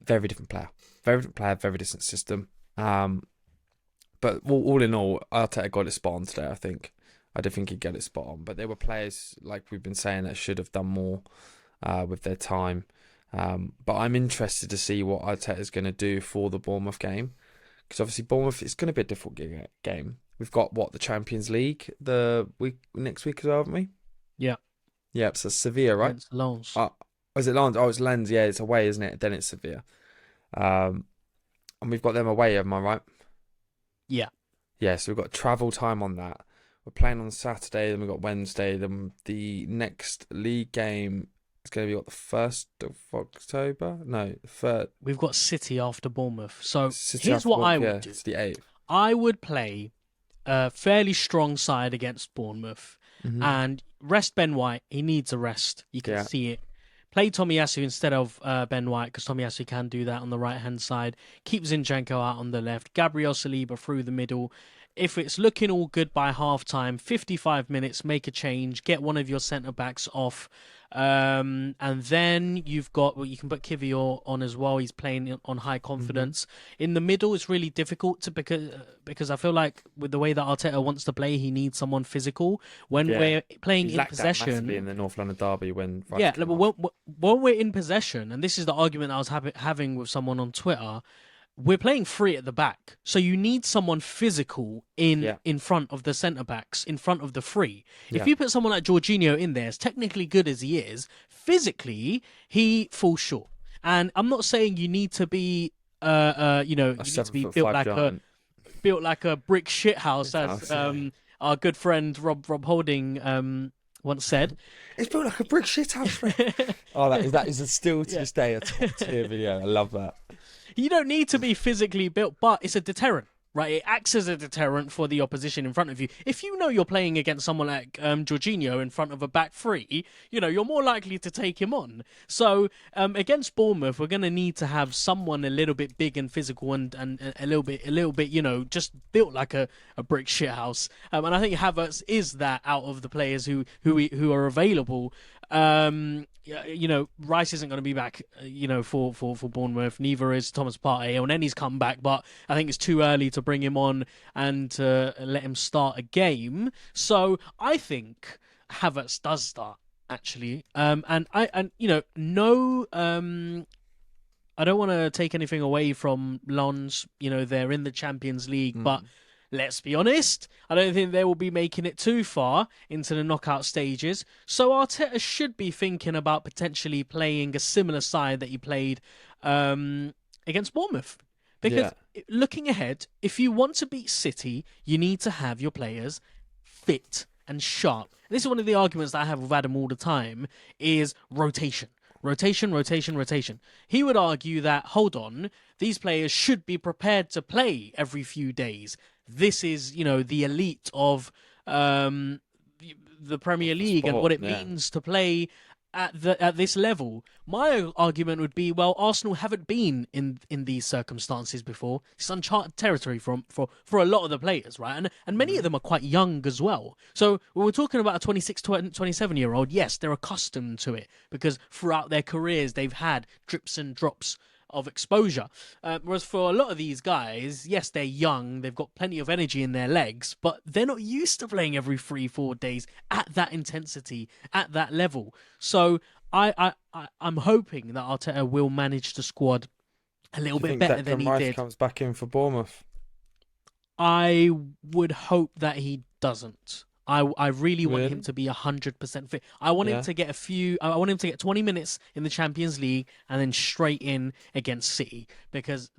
Very different player, very different system. But all in all, Arteta got it spot on today. I did think he'd get it spot on, but there were players, like we've been saying, that should have done more with their time. But I'm interested to see what Arteta's going to do for the Bournemouth game. Because obviously Bournemouth, it's going to be a difficult game. We've got the Champions League next week as well, haven't we? Yeah. Yeah, so Sevilla, right? It's Lens. Is it Lens? Oh, it's Lens. Yeah, it's away, isn't it? Then it's Sevilla. And we've got them away, am I right? Yeah. Yeah, so we've got travel time on that. We're playing on Saturday, then we've got Wednesday. Then the next league game is going to be, the 1st of October? No, the 3rd. We've got City after Bournemouth. So Here's what I would do. It's the 8th. I would play a fairly strong side against Bournemouth and rest Ben White. He needs a rest. You can see it. Play Tomiyasu instead of Ben White, because Tomiyasu can do that on the right-hand side. Keep Zinchenko out on the left. Gabriel Saliba through the middle. If it's looking all good by half-time, 55 minutes, make a change. Get one of your centre-backs off. And then you can put Kiwior on as well. He's playing on high confidence. In the middle, it's really difficult because I feel like with the way that Arteta wants to play, he needs someone physical. When we're playing in possession, that massively in the North London derby when we're in possession, and this is the argument I was having with someone on Twitter. We're playing free at the back, so you need someone physical in front of the centre-backs, in front of the free. If you put someone like Jorginho in there, as technically good as he is, physically, he falls short. And I'm not saying you need to be, you need to be built like a brick shithouse, as our good friend Rob Holding once said. It's built like a brick shithouse. that is still to this day a top tier video. I love that. You don't need to be physically built, but it's a deterrent, right? It acts as a deterrent for the opposition in front of you. If you know you're playing against someone like Jorginho in front of a back three, you're more likely to take him on. So against Bournemouth, we're going to need to have someone a little bit big and physical and a little bit, just built like a brick shithouse. And I think Havertz is that out of the players who are available. Reiss isn't going to be back, for Bournemouth. Neither is Thomas Partey. Oneni's come back, but I think it's too early to bring him on and let him start a game. So I think Havertz does start, actually. I don't want to take anything away from Lens. They're in the Champions League, but let's be honest, I don't think they will be making it too far into the knockout stages. So Arteta should be thinking about potentially playing a similar side that he played against Bournemouth. Because looking ahead, if you want to beat City, you need to have your players fit and sharp. This is one of the arguments that I have with Adam all the time, is rotation. rotation, rotation, rotation. He would argue that, hold on, these players should be prepared to play every few days. This is, the elite of the Premier League and what it means to play at this level. My argument would be, well, Arsenal haven't been in these circumstances before. It's uncharted territory for a lot of the players, right? And many of them are quite young as well. So when we're talking about a 26, 27-year-old, yes, they're accustomed to it because throughout their careers they've had drips and drops of exposure. Whereas for a lot of these guys, yes, they're young, they've got plenty of energy in their legs, but they're not used to playing every 3-4 days at that intensity, at that level. So I'm hoping that Arteta will manage the squad a little bit better than he did. Comes back in for Bournemouth. I would hope that he doesn't. I really want him to be 100% fit. I want him to get I want him to get 20 minutes in the Champions League and then straight in against City, because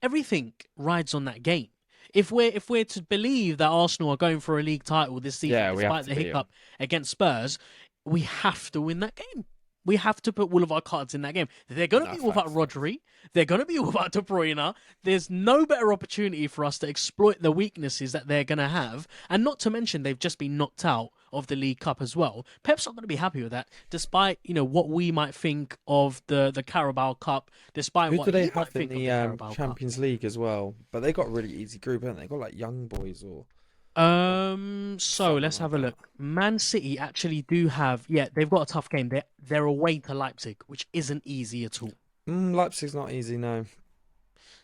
everything rides on that game. If we're to believe that Arsenal are going for a league title this season, despite the hiccup against Spurs, we have to win that game. We have to put all of our cards in that game. They're going to be without Rodri. They're going to be without De Bruyne. There's no better opportunity for us to exploit the weaknesses that they're going to have. And not to mention, they've just been knocked out of the League Cup as well. Pep's not going to be happy with that, despite what we might think of the Carabao Cup, despite Who what do they he might have think in of the the Champions Cup. League as well? But they got a really easy group, haven't they? They got like young boys or... So let's have a look. Man City actually do have, they've got a tough game. They're away to Leipzig, which isn't easy at all. Leipzig's not easy, no.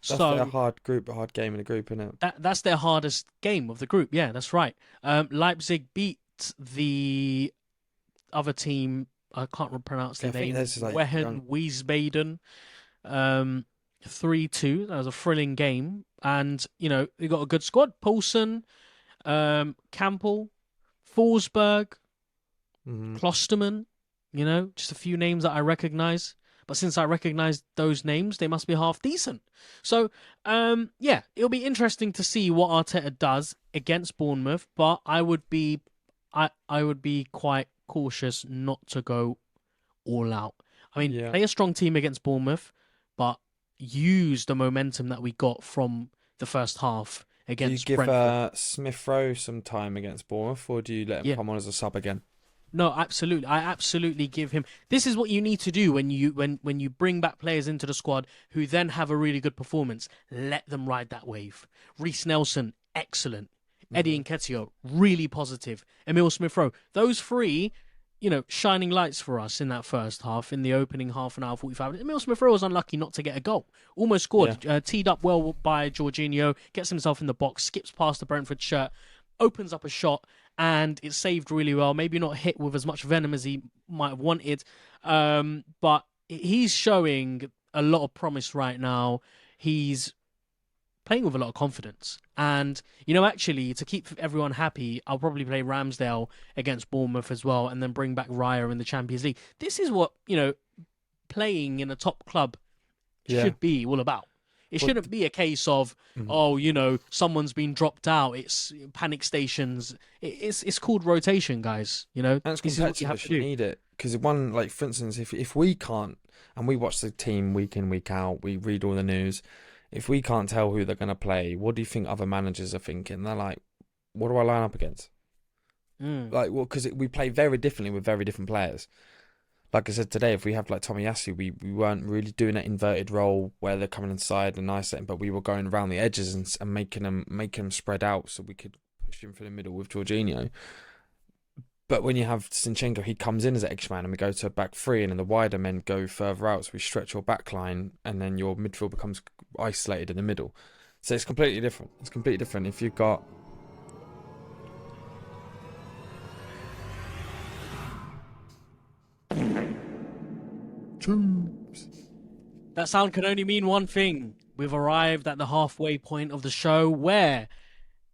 That's their hard game in the group, isn't it? That's their hardest game of the group. Yeah, that's right. Leipzig beat the other team. I can't pronounce their name. Wehen Wiesbaden, 3-2. That was a thrilling game, and they got a good squad. Poulsen, Campbell, Forsberg, Klosterman, just a few names that I recognise. But since I recognise those names, they must be half decent. So, it'll be interesting to see what Arteta does against Bournemouth. But I would be quite cautious not to go all out. I mean, play a strong team against Bournemouth, but use the momentum that we got from the first half against Brentford. Do you give Smith-Rowe some time against Bournemouth, or do you let him come on as a sub again? No, absolutely. I absolutely give him. This is what you need to do when you bring back players into the squad who then have a really good performance. Let them ride that wave. Reiss Nelson, excellent. Eddie Nketiah, really positive. Emile Smith-Rowe, those three, shining lights for us in that first half, in the opening half an hour, 45 minutes. Emile Smith-Rowe was unlucky not to get a goal. Almost scored. Teed up well by Jorginho, gets himself in the box, skips past the Brentford shirt, opens up a shot, and it's saved really well. Maybe not hit with as much venom as he might have wanted, but he's showing a lot of promise right now. He's playing with a lot of confidence. And, actually, to keep everyone happy, I'll probably play Ramsdale against Bournemouth as well, and then bring back Raya in the Champions League. This is what, playing in a top club should be all about. It shouldn't be a case of, someone's been dropped out. It's panic stations. It's called rotation, guys. And it's competitive. You need it. Because for instance, if we can't, and we watch the team week in, week out, we read all the news, if we can't tell who they're going to play, what do you think other managers are thinking? They're like, what do I line up against? Because we play very differently with very different players. Like I said today, if we have like Tomiyasu, we weren't really doing that inverted role where they're coming inside and isolating, but we were going around the edges and making them spread out so we could push him for the middle with Jorginho. But when you have Zinchenko, he comes in as an extra man and we go to a back three, and then the wider men go further out, so we stretch your back line, and then your midfield becomes isolated in the middle. So it's completely different. It's completely different if you've got... That sound can only mean one thing. We've arrived at the halfway point of the show where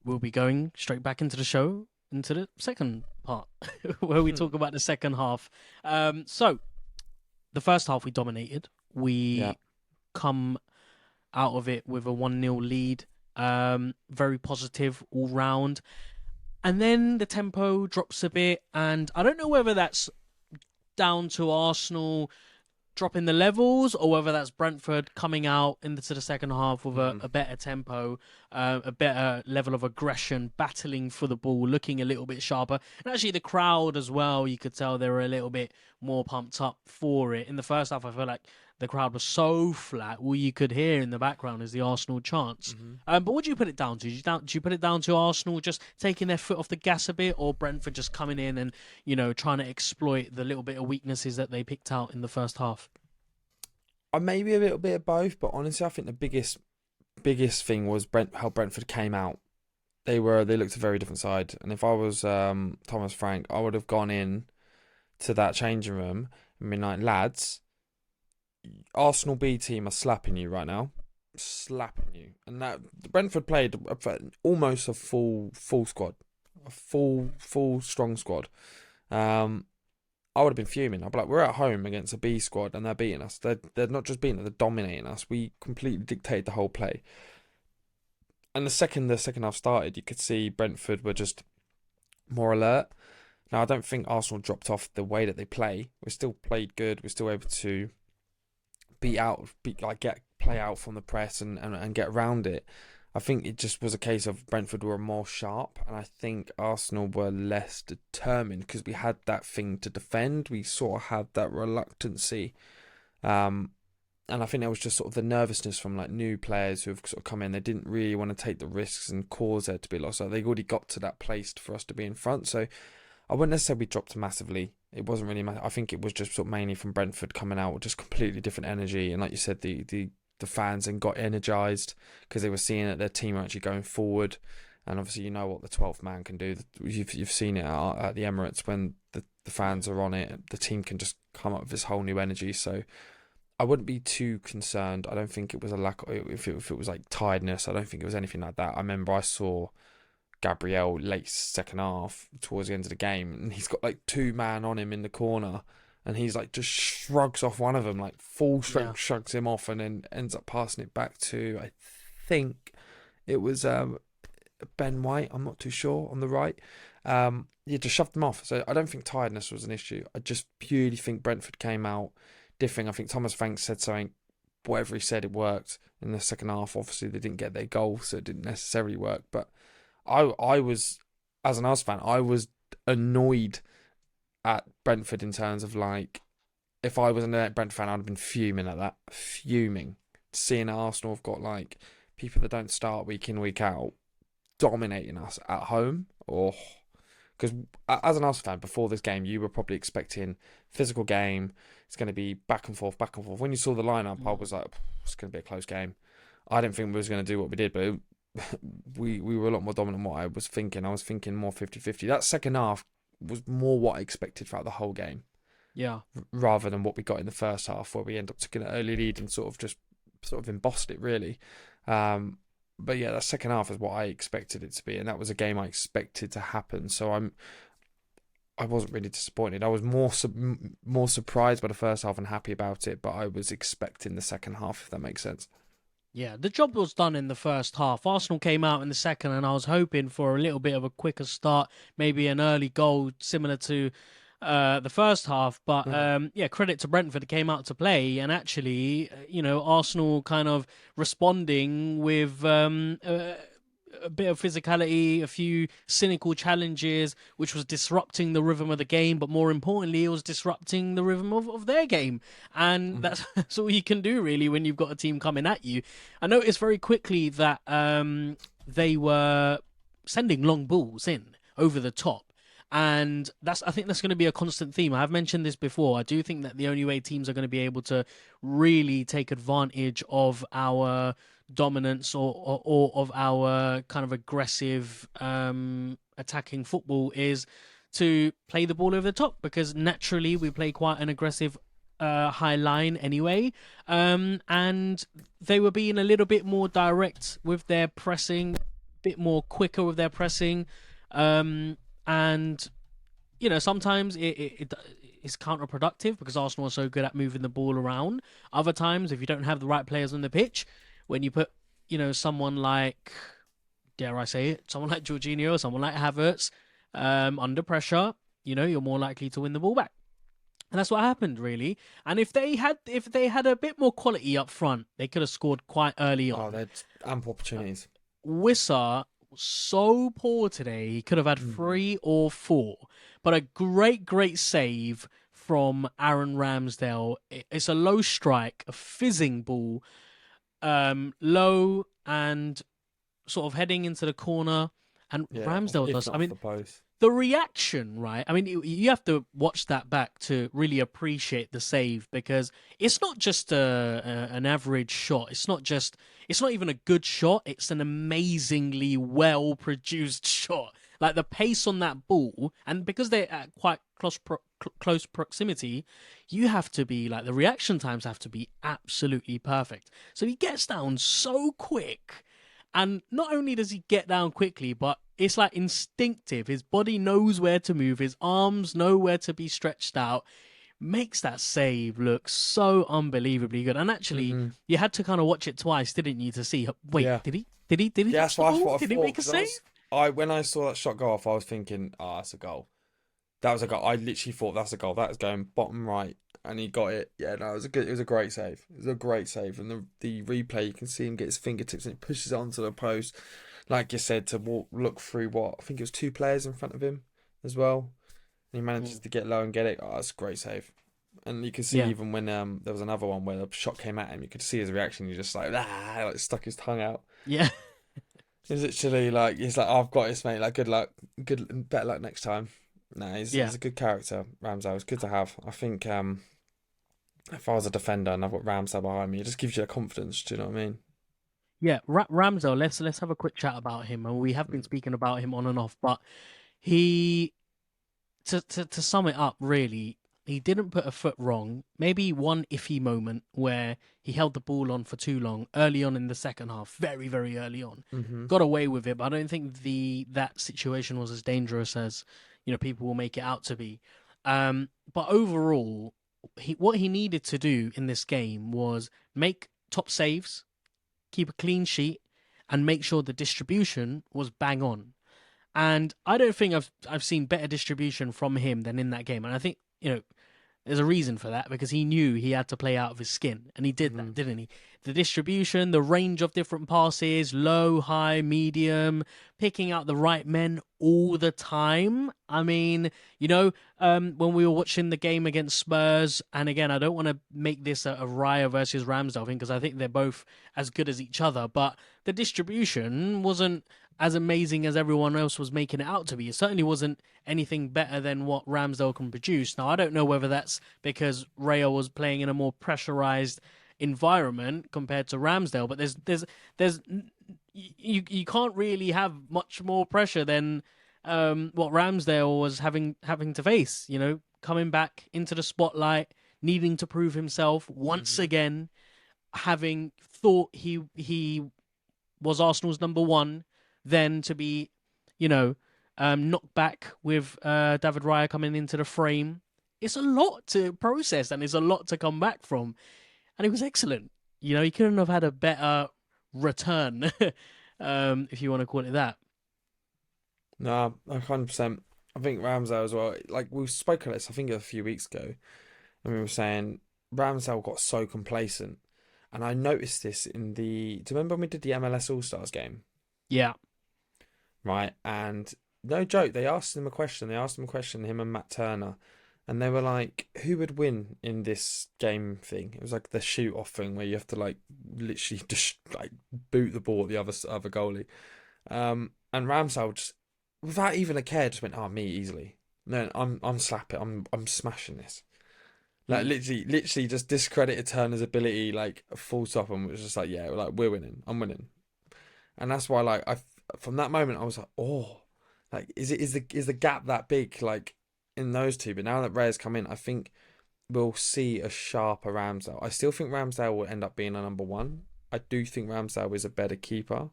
we'll be going straight back into the show, into the second part, where we talk about the second half. So, the first half we dominated. We come out of it with a 1-0 lead. Very positive all round. And then the tempo drops a bit, and I don't know whether that's down to Arsenal dropping the levels, or whether that's Brentford coming out into the second half with a better tempo, a better level of aggression, battling for the ball, looking a little bit sharper. And actually the crowd as well, you could tell they were a little bit more pumped up for it. In the first half, I feel like the crowd was so flat. All you could hear in the background is the Arsenal chants. But what do you put it down to? Do you put it down to Arsenal just taking their foot off the gas a bit, or Brentford just coming in and, trying to exploit the little bit of weaknesses that they picked out in the first half? Maybe a little bit of both, but honestly, I think the biggest thing was how Brentford came out. They looked a very different side, and if I was Thomas Frank, I would have gone in to that changing room and been like, lads, Arsenal B team are slapping you right now, slapping you, and that Brentford played almost a full squad, a full strong squad. I would have been fuming. I'd be like, we're at home against a B squad and they're beating us. They're not just beating us, they're dominating us. We completely dictated the whole play. And the second half started, you could see Brentford were just more alert. Now, I don't think Arsenal dropped off the way that they play. We still played good. We're still able to play out from the press and get around it. I think it just was a case of Brentford were more sharp, and I think Arsenal were less determined because we had that thing to defend. We sort of had that reluctancy. And I think there was just sort of the nervousness from like new players who have sort of come in. They didn't really want to take the risks and cause there to be lost. So they already got to that place for us to be in front. So I wouldn't necessarily dropped massively. It wasn't really. I think it was just sort of mainly from Brentford coming out with just completely different energy. And like you said, the fans and got energised because they were seeing that their team are actually going forward. And obviously, you know what the 12th man can do. You've seen it at the Emirates when the fans are on it. The team can just come up with this whole new energy. So I wouldn't be too concerned. I don't think it was a lack. If it was like tiredness, I don't think it was anything like that. I remember I saw Gabriel late second half towards the end of the game, and he's got like 2 man on him in the corner. And he's like just shrugs off one of them, like full strength, shrugs him off, and then ends up passing it back to, I think it was Ben White. I'm not too sure on the right. Just shoved them off. So I don't think tiredness was an issue. I just purely think Brentford came out different. I think Thomas Frank said something. Whatever he said, it worked in the second half. Obviously, they didn't get their goal, so it didn't necessarily work. But I was, as an Arsenal fan, I was annoyed at Brentford in terms of like, if I was a Brentford fan, I'd have been fuming at that. Fuming. Seeing Arsenal have got like people that don't start week in, week out dominating us at home. Because as an Arsenal fan, before this game, you were probably expecting physical game. It's going to be back and forth, back and forth. When you saw the lineup, I was like, it's going to be a close game. I didn't think we was going to do what we did, but we were a lot more dominant than what I was thinking. I was thinking more 50-50. That second half was more what I expected throughout the whole game. Yeah. Rather than what we got in the first half, where we end up taking an early lead and sort of embossed it, really. But yeah, that second half is what I expected it to be, and that was a game I expected to happen. So I wasn't really disappointed. I was more surprised by the first half and happy about it, but I was expecting the second half, if that makes sense. Yeah, the job was done in the first half. Arsenal came out in the second, and I was hoping for a little bit of a quicker start, maybe an early goal similar to the first half. But credit to Brentford, came out to play, and actually, Arsenal kind of responding with a bit of physicality, a few cynical challenges, which was disrupting the rhythm of the game, but more importantly, it was disrupting the rhythm of their game. And that's all you can do, really, when you've got a team coming at you. I noticed very quickly that they were sending long balls in over the top. And I think that's going to be a constant theme. I've mentioned this before. I do think that the only way teams are going to be able to really take advantage of our dominance or of our kind of aggressive attacking football is to play the ball over the top, because naturally we play quite an aggressive high line anyway. And they were being a little bit more direct with their pressing, a bit more quicker with their pressing. And, sometimes it's counterproductive because Arsenal are so good at moving the ball around. Other times, if you don't have the right players on the pitch, when you put, someone like, dare I say it, someone like Jorginho, someone like Havertz under pressure, you're more likely to win the ball back. And that's what happened, really. And if they had a bit more quality up front, they could have scored quite early Oh, on. they had ample opportunities. Wissa was so poor today. He could have had 3 or 4. But a great save from Aaron Ramsdale. It's a low strike, a fizzing ball, low and sort of heading into the corner. And Yeah, Ramsdale if does. not I off mean, the post. the reaction, right? I mean, you have to watch that back to really appreciate the save, because it's not just an average shot. It's not even a good shot. It's an amazingly well produced shot. Like the pace on that ball, and because they're at quite close proximity, you have to be like, the reaction times have to be absolutely perfect. So he gets down so quick. And not only does he get down quickly, but it's like instinctive. His body knows where to move. His arms know where to be stretched out. Makes that save look so unbelievably good. And actually, you had to kind of watch it twice, didn't you, to see? Wait, Yeah. did he? Did he Yeah, touch that's the what I ball? thought. Did he make a save? When I saw that shot go off, I was thinking, "Ah, that's a goal." That was a goal. I literally thought that's a goal. That is going bottom right, and he got it. Yeah, no, it was a great save. It was a great save, and the replay, you can see him get his fingertips and he pushes it onto the post, like you said, to look through what I think it was 2 players in front of him as well. And he manages to get low and get it. Oh, that's a great save. And you can see Yeah. even when there was another one where the shot came at him, you could see his reaction. He just like stuck his tongue out. Yeah. He's literally like, I've got this, mate. Like, good luck, better luck next time. No, he's a good character, Ramsdale. It's good to have. I think if I was a defender and I've got Ramsdale behind me, it just gives you the confidence. Do you know what I mean? Yeah, Ramsdale, let's have a quick chat about him. And we have been speaking about him on and off, but he, to sum it up, really, he didn't put a foot wrong. Maybe one iffy moment where he held the ball on for too long early on in the second half, very, very early on. Got away with it, but I don't think that situation was as dangerous as, people will make it out to be. But overall, what he needed to do in this game was make top saves, keep a clean sheet, and make sure the distribution was bang on. And I don't think I've seen better distribution from him than in that game. And I think, there's a reason for that, because he knew he had to play out of his skin, and he did that, didn't he? The distribution, the range of different passes, low, high, medium, picking out the right men all the time. I mean, when we were watching the game against Spurs, and again, I don't want to make this a Raya versus Ramsdale thing, because I think they're both as good as each other, but the distribution wasn't as amazing as everyone else was making it out to be. It certainly wasn't anything better than what Ramsdale can produce. Now, I don't know whether that's because Raya was playing in a more pressurized environment compared to Ramsdale, but there's you can't really have much more pressure than what Ramsdale was having to face. Coming back into the spotlight, needing to prove himself once again, having thought he was Arsenal's number one, then to be, knocked back with David Raya coming into the frame. It's a lot to process, and it's a lot to come back from. And it was excellent. He couldn't have had a better return, if you want to call it that. No, 100%. I think Ramsdale as well. Like, we spoke on this, I think a few weeks ago, and we were saying Ramsdale got so complacent. And I noticed this do you remember when we did the MLS All-Stars game? Yeah. Right, and no joke, they asked him a question, him and Matt Turner, and they were like, who would win in this game thing? It was like the shoot-off thing where you have to like literally just like boot the ball at the other goalie. And Ramsdale just, without even a care, just went, "Oh, me easily. No, I'm slapping. I'm smashing this." Like literally just discredited Turner's ability, like full stop, and was just like, "Yeah, like we're winning. I'm winning." And that's why, like, from that moment I was like, "Oh, like is the gap that big, like in those two?" But now that Ray's come in, I think we'll see a sharper Ramsdale. I still think Ramsdale will end up being a number one. I do think Ramsdale is a better keeper.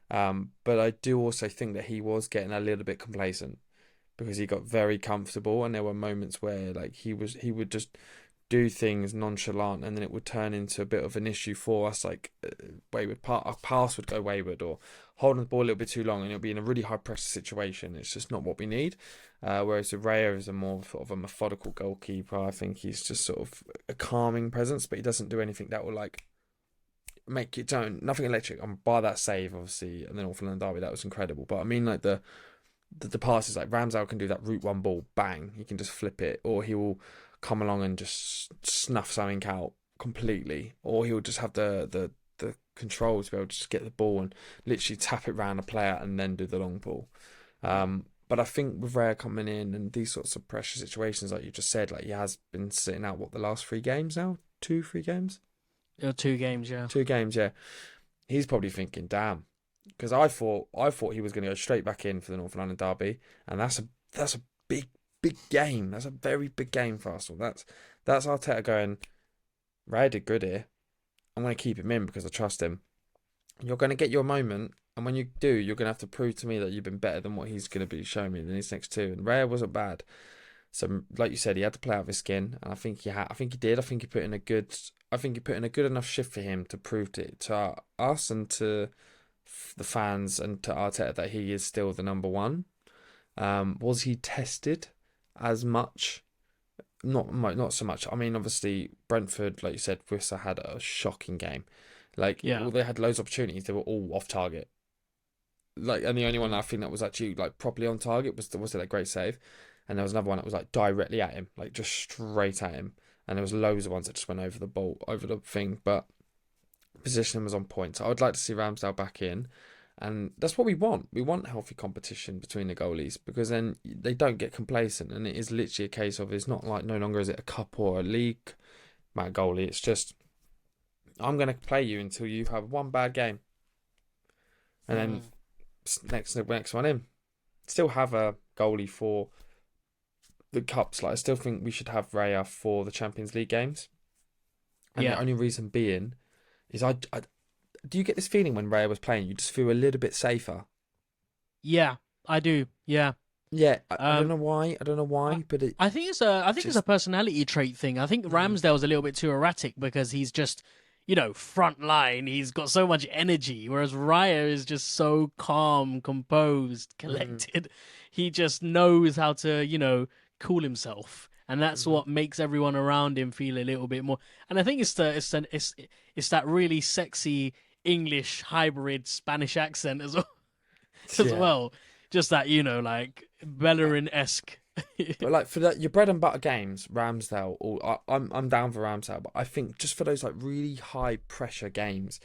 But I do also think that he was getting a little bit complacent, because he got very comfortable, and there were moments where like he would just do things nonchalant, and then it would turn into a bit of an issue for us, like wayward our pass would go wayward, or holding the ball a little bit too long, and it'll be in a really high pressure situation. It's just not what we need. Whereas Raya is a more sort of a methodical goalkeeper. I think he's just sort of a calming presence, but he doesn't do anything that will like make you don't nothing electric. By that save, obviously, and then North London derby, that was incredible. But I mean, like the passes, like Ramsdale can do that route one ball, bang, he can just flip it, or he will come along and just snuff something out completely, or he'll just have the control to be able to just get the ball and literally tap it round a player and then do the long ball. But I think with Raya coming in and these sorts of pressure situations, like you just said, like he has been sitting out the last 3 games now, 3 games. 2 games, yeah. 2 games, yeah. He's probably thinking, damn, because I thought he was going to go straight back in for the North London derby, and that's a big game. That's a very big game for Arsenal. That's Arteta going, Raya did good here. I'm going to keep him in because I trust him. You're going to get your moment, and when you do, you're going to have to prove to me that you've been better than what he's going to be showing me in these next 2. And Raya wasn't bad. So, like you said, he had to play out of his skin, and I think he did. I think he put in a good enough shift for him to prove to us and to the fans and to Arteta that he is still the number 1. Was he tested as much? Not so much. I mean, obviously, Brentford, like you said, Wissa had a shocking game. Like, they had loads of opportunities. They were all off target. Like, and the only one I think that was actually like properly on target was that great save. And there was another one that was like directly at him, like just straight at him. And there was loads of ones that just went over the ball, over the thing. But positioning was on point. So I would like to see Ramsdale back in. And that's what we want. We want healthy competition between the goalies, because then they don't get complacent. And it is literally a case of, it's not like no longer is it a cup or a league goalie. It's just, I'm going to play you until you have one bad game. And then next one in. Still have a goalie for the cups. Like, I still think we should have Raya for the Champions League games. And the only reason being is I do you get this feeling when Raya was playing, you just feel a little bit safer? Yeah, I do. Yeah. Yeah, I don't know why. But I think it's a personality trait thing. I think Ramsdale's a little bit too erratic because he's just, front line. He's got so much energy, whereas Raya is just so calm, composed, collected. He just knows how to, cool himself, and that's what makes everyone around him feel a little bit more. And I think it's that really sexy English hybrid Spanish accent as well. Just that, like Bellerin-esque. But like for your bread and butter games, Ramsdale, I'm down for Ramsdale, but I think just for those like really high pressure games,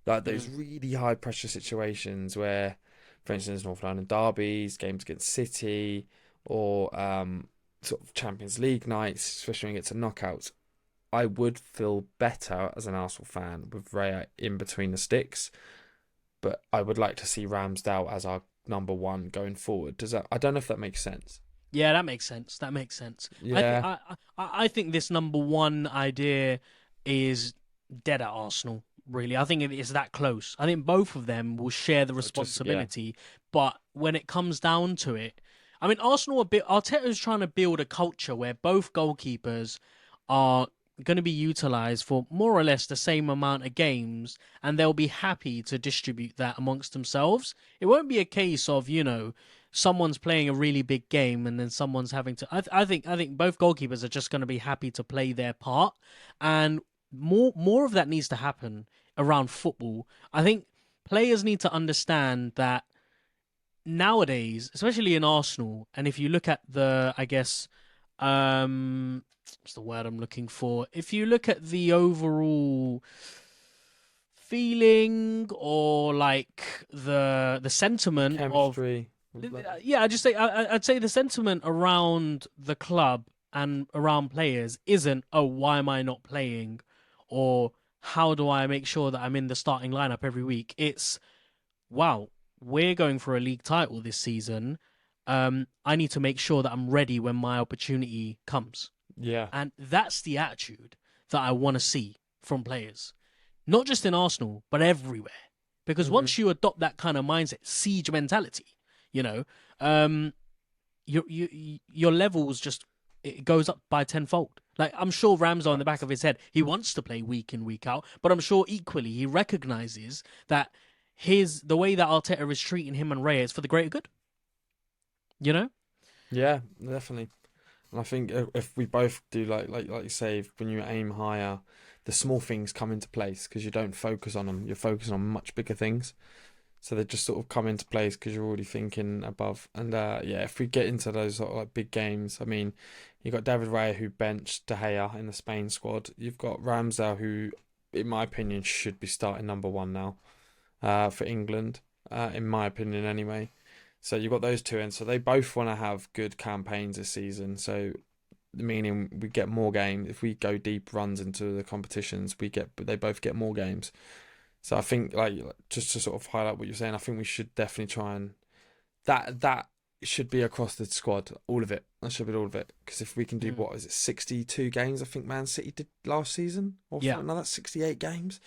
like those really high pressure situations where, for instance, North London derbies, games against City, or sort of Champions League nights, especially when it gets to knockouts, I would feel better as an Arsenal fan with Raya in between the sticks. But I would like to see Ramsdale as our number 1 going forward. I don't know if that makes sense. Yeah, that makes sense. Yeah. I think this number 1 idea is dead at Arsenal, really. I think it's that close. I think both of them will share the responsibility. But when it comes down to it, I mean, Arteta is trying to build a culture where both goalkeepers are going to be utilised for more or less the same amount of games, and they'll be happy to distribute that amongst themselves. It won't be a case of, someone's playing a really big game and then someone's having to... I think both goalkeepers are just going to be happy to play their part, and more of that needs to happen around football. I think players need to understand that nowadays, especially in Arsenal, and if you look at the, I guess, what's the word I'm looking for? If you look at the overall feeling or like the sentiment chemistry. I'd say the sentiment around the club and around players isn't, oh, why am I not playing? Or how do I make sure that I'm in the starting lineup every week? It's, wow, we're going for a league title this season. I need to make sure that I'm ready when my opportunity comes. Yeah. And that's the attitude that I want to see from players. Not just in Arsenal, but everywhere. Because once you adopt that kind of mindset, siege mentality, your levels just, it goes up by tenfold. Like, I'm sure Ramsdale in the back of his head, he wants to play week in, week out, but I'm sure equally he recognises that the way that Arteta is treating him and Raya is for the greater good. You know? Yeah, definitely. And I think if we both do like you say, when you aim higher, the small things come into place because you don't focus on them. You're focusing on much bigger things, so they just sort of come into place because you're already thinking above. And if we get into those sort of like big games, I mean, you got David Raya who benched De Gea in the Spain squad. You've got Ramsdale who, in my opinion, should be starting number one now for England, in my opinion anyway. So you've got those two in. So they both want to have good campaigns this season. So meaning we get more games. If we go deep runs into the competitions, they both get more games. So I think, like, just to sort of highlight what you're saying, I think we should definitely try and that should be across the squad, all of it. That should be all of it. Because if we can do 62 games, I think Man City did last season, or another 68 games.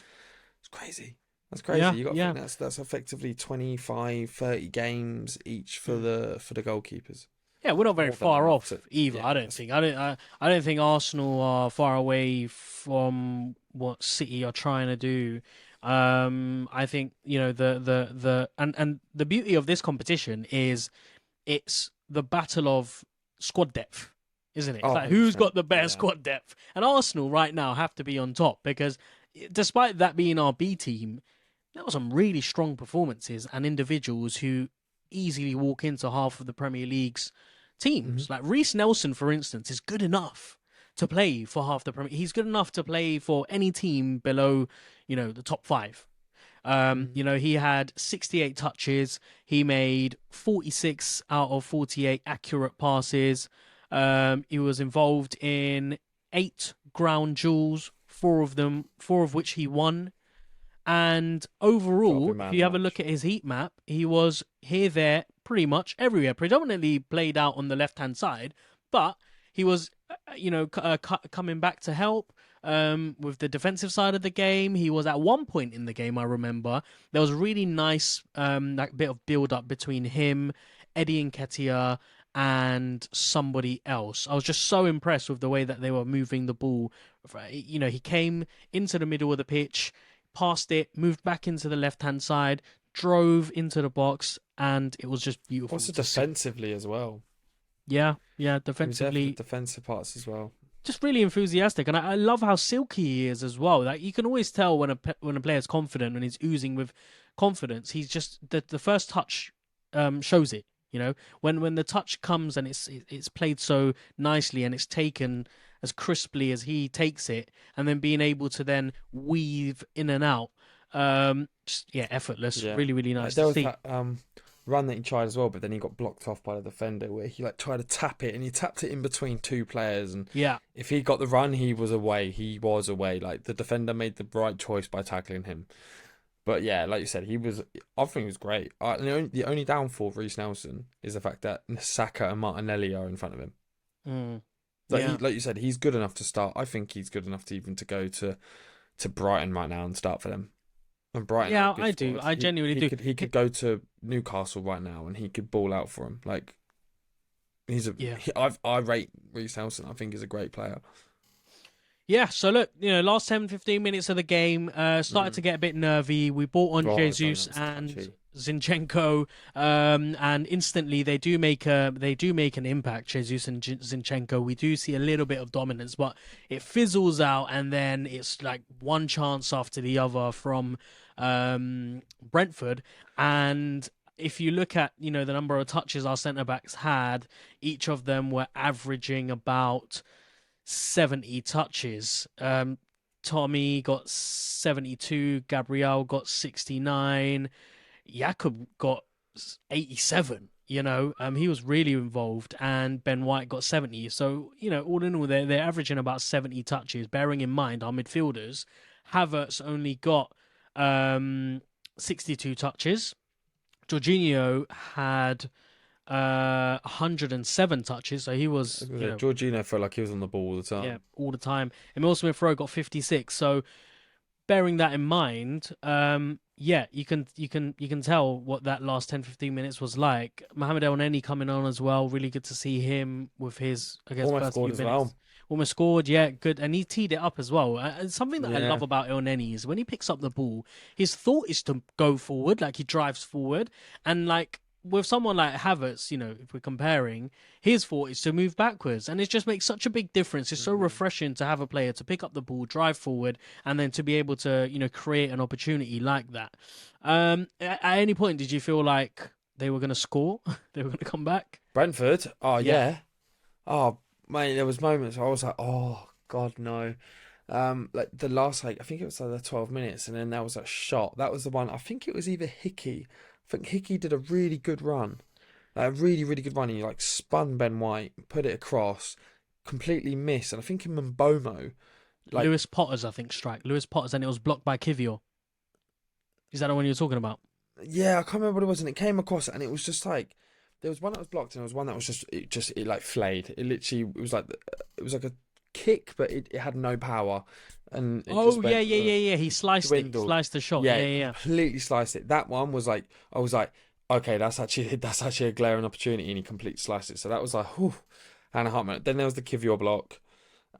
It's crazy. That's crazy. Yeah, You got to think that's effectively 25, 30 games each for the goalkeepers. Yeah, we're not very far off either. Yeah, I don't think. I don't think Arsenal are far away from what City are trying to do. I think, you know, the beauty of this competition is it's the battle of squad depth, isn't it? It's like who's got the better squad depth? And Arsenal right now have to be on top because despite that being our B team, there were some really strong performances and individuals who easily walk into half of the Premier League's teams. Like Reiss Nelson, for instance, is good enough to play for half the Premier. He's good enough to play for any team below, you know, the top 5. You know, he had 68 touches. He made 46 out of 48 accurate passes. He was involved in 8 ground duels, 4 of which he won. And overall, if you have a look at his heat map, he was here, there, pretty much everywhere. Predominantly played out on the left-hand side, but he was, coming back to help with the defensive side of the game. He was at one point in the game, I remember, there was a really nice that bit of build-up between him, Eddie Nketiah, and somebody else. I was just so impressed with the way that they were moving the ball. You know, he came into the middle of the pitch, passed it, moved back into the left-hand side, drove into the box, and it was just beautiful. Also defensively as well. Yeah, defensively. Defensive parts as well. Just really enthusiastic, and I love how silky he is as well. Like, you can always tell when a player's confident and he's oozing with confidence. He's just the first touch shows it. You know, when the touch comes and it's played so nicely and it's taken as crisply as he takes it, and then being able to then weave in and out, effortless. Yeah. Really, really nice there to was see. That run that he tried as well, but then he got blocked off by the defender where he tried to tap it, and he tapped it in between 2 players, and if he got the run, he was away. Like, the defender made the right choice by tackling him. But yeah, like you said, I think he was great. The only downfall for Reiss Nelson is the fact that Saka and Martinelli are in front of him. Like you said, he's good enough to start. I think he's good enough to go to Brighton right now and start for them. And Brighton, I do. I genuinely do. He could go to Newcastle right now and he could ball out for him. Like, I rate Reiss Nelson. I think he's a great player. Yeah, so look, you know, last 10, 15 minutes of the game started to get a bit nervy. We brought on Jesus and Zinchenko, and instantly they do make an impact. Jesus and Zinchenko, we do see a little bit of dominance, but it fizzles out, and then it's like one chance after the other from Brentford. And if you look at, you know, the number of touches our centre backs had, each of them were averaging about 70 touches. Tommy got 72, Gabriel got 69, Jakob got 87. You know, he was really involved, and Ben White got 70. So, you know, all in all, they're averaging about 70 touches. Bearing in mind our midfielders, Havertz only got 62 touches. Jorginho had 107 touches, so he was. Jorginho felt like he was on the ball all the time. Yeah, all the time. Emile Smith-Rowe got 56. So, bearing that in mind, you can tell what that last 10-15 minutes was like. Mohamed El Neni coming on as well. Really good to see him with his, I guess, almost first few scored as minutes. well. almost scored. Yeah, good, and he teed it up as well. And something that I Yeah. love about El Neni is when he picks up the ball, his thought is to go forward, like he drives forward, and like with someone like Havertz, if we're comparing, his thought is to move backwards, and it just makes such a big difference. It's so refreshing to have a player to pick up the ball, drive forward, and then to be able to, create an opportunity like that. At any point, did you feel like they were going to score? They were going to come back? Brentford. Oh Yeah. yeah. Oh mate, there was moments where I was like, oh God, no. Like the last, like I think it was like the 12 minutes, and then there was that shot. That was the one. I think it was either Hickey. I think Hickey did a really good run, like a really really good run. He like spun Ben White, put it across, completely missed, and I think in Mbomo, like Lewis Potter's, I think, strike. Lewis Potter's, and it was blocked by Kiwior. Is that the one you're talking about? yeah, I can't remember what it was, and it came across, and it was just like there was one that was blocked, and there was one that was it like flayed. It literally it was like a kick, but it had no power, and it just went, yeah. He sliced it. He dwindled. sliced the shot. Yeah, Yeah. completely sliced it. That one was like I was like, okay, that's actually a glaring opportunity, and he completely sliced it. So that was like, whew, and a heart minute. Then there was the Kiwior block,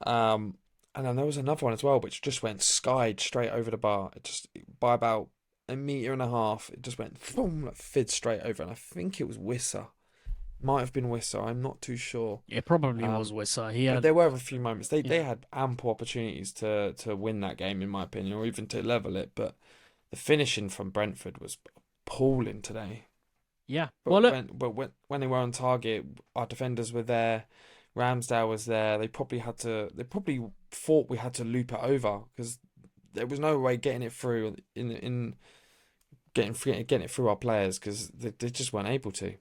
and then there was another one as well, which just went skied straight over the bar. It just by about a metre and a half, it just went boom, like fid straight over, and I think it was Wissa. Might have been Wissa. I'm not too sure. It probably was Wissa. He But had. there were a few moments. They had ample opportunities to win that game, in my opinion, or even to level it. But the finishing from Brentford was appalling today. Yeah. But Well, look. when they were on target, our defenders were there. Ramsdale was there. They probably thought we had to loop it over because there was no way getting it through in getting it through our players because they just weren't able to.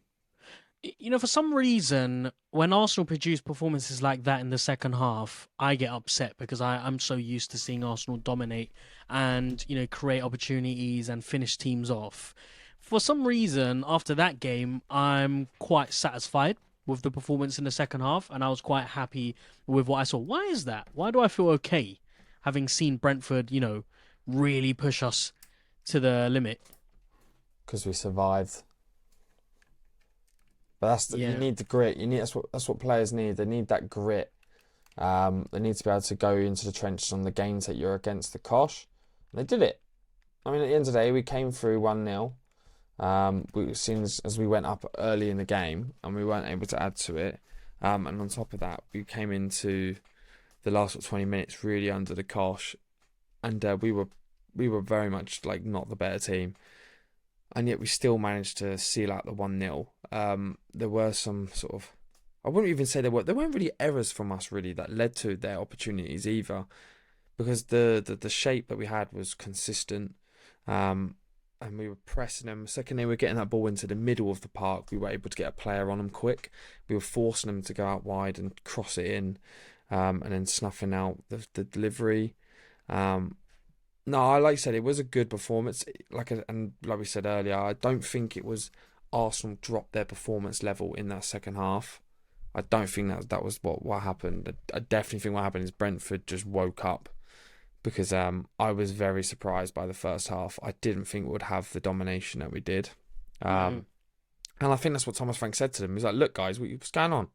For some reason, when Arsenal produce performances like that in the second half, I get upset because I'm so used to seeing Arsenal dominate and, create opportunities and finish teams off. For some reason, after that game, I'm quite satisfied with the performance in the second half, and I was quite happy with what I saw. Why is that? Why do I feel okay having seen Brentford, really push us to the limit? Because we survived. But you need the grit. That's what players need. They need that grit. They need to be able to go into the trenches on the games that you're against the Kosh. And they did it. I mean, at the end of the day, we came through 1-0. We've seen as we went up early in the game, and we weren't able to add to it. And on top of that, we came into the last 20 minutes really under the Kosh, and we were very much like not the better team. And yet we still managed to seal out the 1-0. There were some sort of, I wouldn't even say there weren't really errors from us really that led to their opportunities either, because the shape that we had was consistent, and we were pressing them. Second, they were getting that ball into the middle of the park. We were able to get a player on them quick. We were forcing them to go out wide and cross it in, and then snuffing out the delivery. No, like I said, it was a good performance. And like we said earlier, I don't think it was Arsenal dropped their performance level in that second half. I don't think that was what happened. I definitely think what happened is Brentford just woke up, because I was very surprised by the first half. I didn't think we would have the domination that we did. And I think that's what Thomas Frank said to them. He's like, look, guys, what's going on?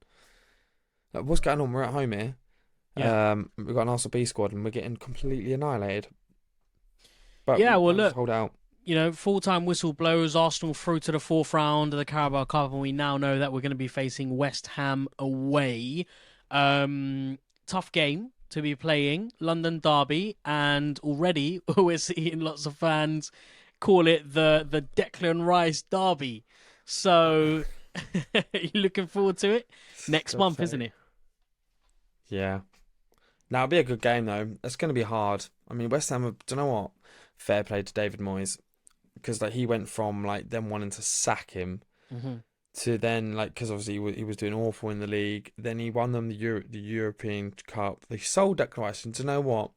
Like, what's going on? We're at home here. Yeah. We've got an Arsenal B squad and we're getting completely annihilated. But yeah, well, look, hold out. Full-time whistle blows, Arsenal through to the fourth round of the Carabao Cup, and we now know that we're going to be facing West Ham away. Tough game to be playing, London derby, and already we're seeing lots of fans call it the Declan Rice derby. So, you looking forward to it? Next month, isn't it? Yeah. Now, it'll be a good game, though. It's going to be hard. I mean, West Ham, do you know what? Fair play to David Moyes. Because he went from them wanting to sack him to then, because obviously he was doing awful in the league. Then he won them the European Cup. They sold Declan Rice. And do you know what?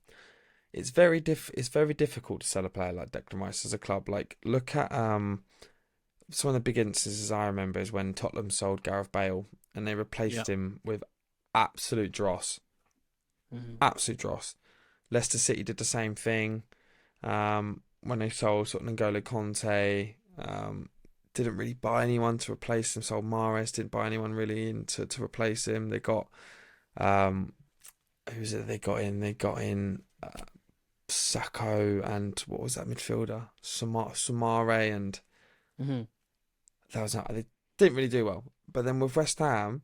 It's very difficult to sell a player like Declan Rice as a club. Look at some of the big instances I remember is when Tottenham sold Gareth Bale and they replaced him with absolute dross. Absolute dross. Leicester City did the same thing. When they sold sort of N'Golo Conte, didn't really buy anyone to replace him. Sold Mahrez, didn't buy anyone really in to replace him. They got who's it they got in? They got in Sacco and what was that midfielder? Sumare, and Hmm. that was not, they didn't really do well. But then with West Ham,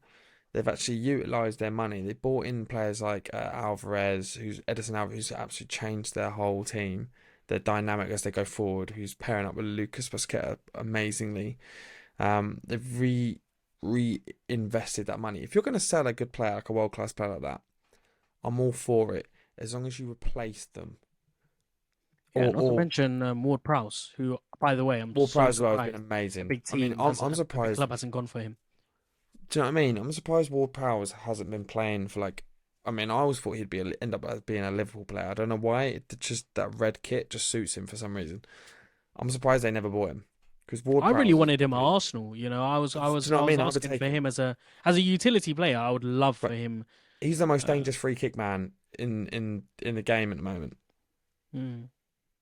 they've actually utilised their money. They bought in players like Alvarez, Edison Alvarez, who's absolutely changed their whole team, their dynamic as they go forward. Who's pairing up with Lucas Paqueta amazingly. They've reinvested that money. If you're going to sell a good player, like a world class player like that, I'm all for it as long as you replace them. Yeah, not to Or mention Ward Prowse, who, by the way, I'm Ward so Prowse as well has been surprised a amazing. big I mean, team I'm a big surprised. club hasn't gone for him. Do you know what I mean? I'm surprised Ward Prowse hasn't been playing for like. I mean, I always thought he'd end up as being a Liverpool player. I don't know why. Just that red kit just suits him for some reason. I'm surprised they never bought him because Ward I really Prowse is wanted him at probably. Arsenal. You know, I was Do I was you know I what I was mean? I would asking take for him. him as a utility player. I would love for But him. he's the most Uh, dangerous free kick man in the game at the moment. mm.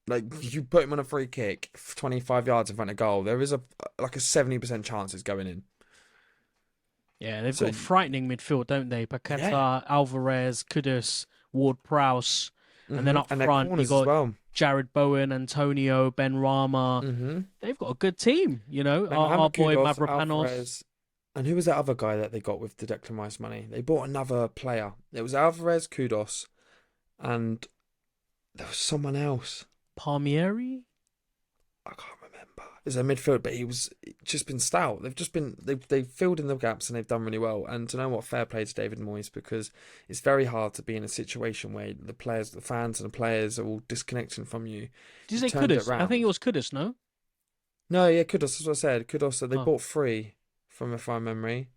Like you put him on a free kick 25 yards in front of goal, there is a 70% chance it's going in. Yeah, they've So got a frightening midfield, don't they? yeah, Paqueta, Alvarez, Kudus, Ward Prowse, and then up and their front you corners as got well. Jared Bowen, Antonio, Ben Rama. Mm-hmm. They've got a good team. You know, our Mohamed boy Kudus, Mavropanos. Alvarez, and who was that other guy that they got with the Declan Rice money? They bought another player. It was Alvarez, Kudos, and there was someone else. Palmieri? I can't remember. It's a midfield, but he was just been stout. They've filled in the gaps and they've done really well. And to know what, fair play to David Moyes, because it's very hard to be in a situation where the fans and the players are all disconnecting from you. Did you You've say turned it Kudus? I think it around. was Kudus, no? No, yeah, Kudos. That's what I said. Kudos. They Oh, bought three from, if I memory.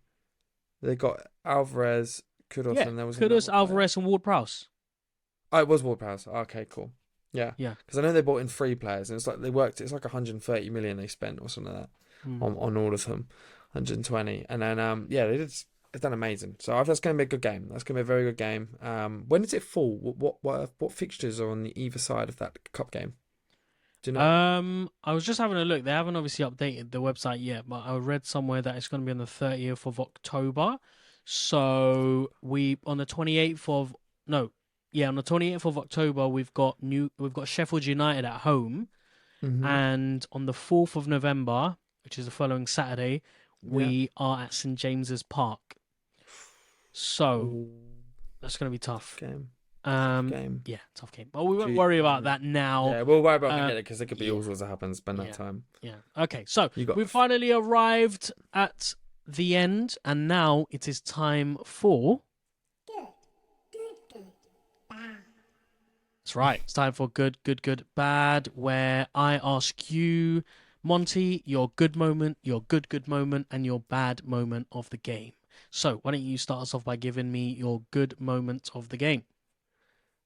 They got Alvarez, Kudos, yeah. and there was Kudus, another player. Alvarez, and Ward Prowse. Oh, it was Ward-Prowse. Okay, cool. Yeah, Yeah. because I know they bought in three players, and it's like they worked. It's like 130 million they spent or something like that Mm. on all of them, 120, and then yeah, they've done amazing. So that's going to be a good game. That's going to be a very good game. When does it fall? What fixtures are on the either side of that cup game? Do you know? I was just having a look. They haven't obviously updated the website yet, but I read somewhere that it's going to be on the 30th of October. So we on the 28th of no, yeah, on the 28th of October we've got Sheffield United at home, Mm-hmm. and on the 4th of November, which is the following Saturday, Yeah. we are at St James's Park. So Ooh, that's going to be tough. game. Um, Game. yeah, tough game, but we won't Gee, worry about that now. yeah, we'll worry about Um, it because there could be yeah, all sorts of happens by that yeah. time. Yeah. Okay, so You got we've finally arrived at the end, and now it is time for. That's right. It's time for good, good, good, bad, where I ask you, Monty, your good moment, your good, good moment, and your bad moment of the game. So, why don't you start us off by giving me your good moment of the game?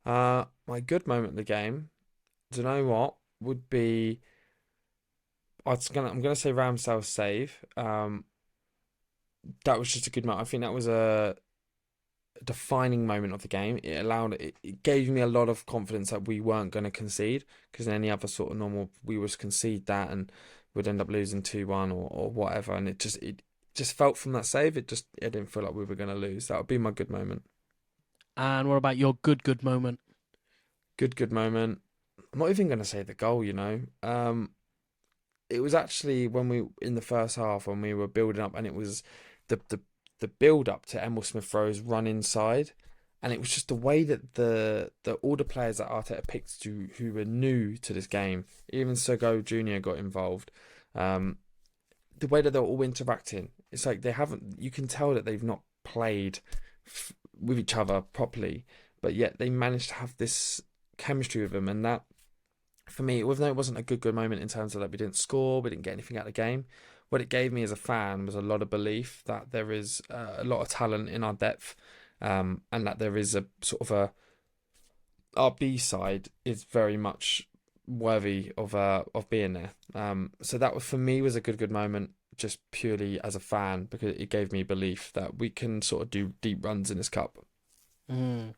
my good moment of the game. Do you know what would be? I'm gonna say Ramsdale's save. That was just a good moment. I think that was a defining moment of the game. It gave me a lot of confidence that we weren't going to concede, because in any other sort of normal we would concede that and would end up losing 2-1 or whatever. And it just felt from that save, it didn't feel like we were going to lose. That would be my good moment. And what about your good, good moment? Good moment. I'm not even going to say the goal. It was actually when we in the first half when we were building up, and it was the build up to Emil Smith Rowe's run inside, and it was just the way that the all the players that Arteta picked who were new to this game, even Sergo Junior got involved. The way that they're all interacting, it's like they haven't. You can tell that they've not played with each other properly, but yet they managed to have this chemistry with them, and that for me, even though it wasn't a good moment in terms of that we didn't score, we didn't get anything out of the game. What it gave me as a fan was a lot of belief that there is a lot of talent in our depth, and that there is a sort of our B side is very much worthy of being there. So that for me was a good moment, just purely as a fan, because it gave me belief that we can sort of do deep runs in this cup. Mm.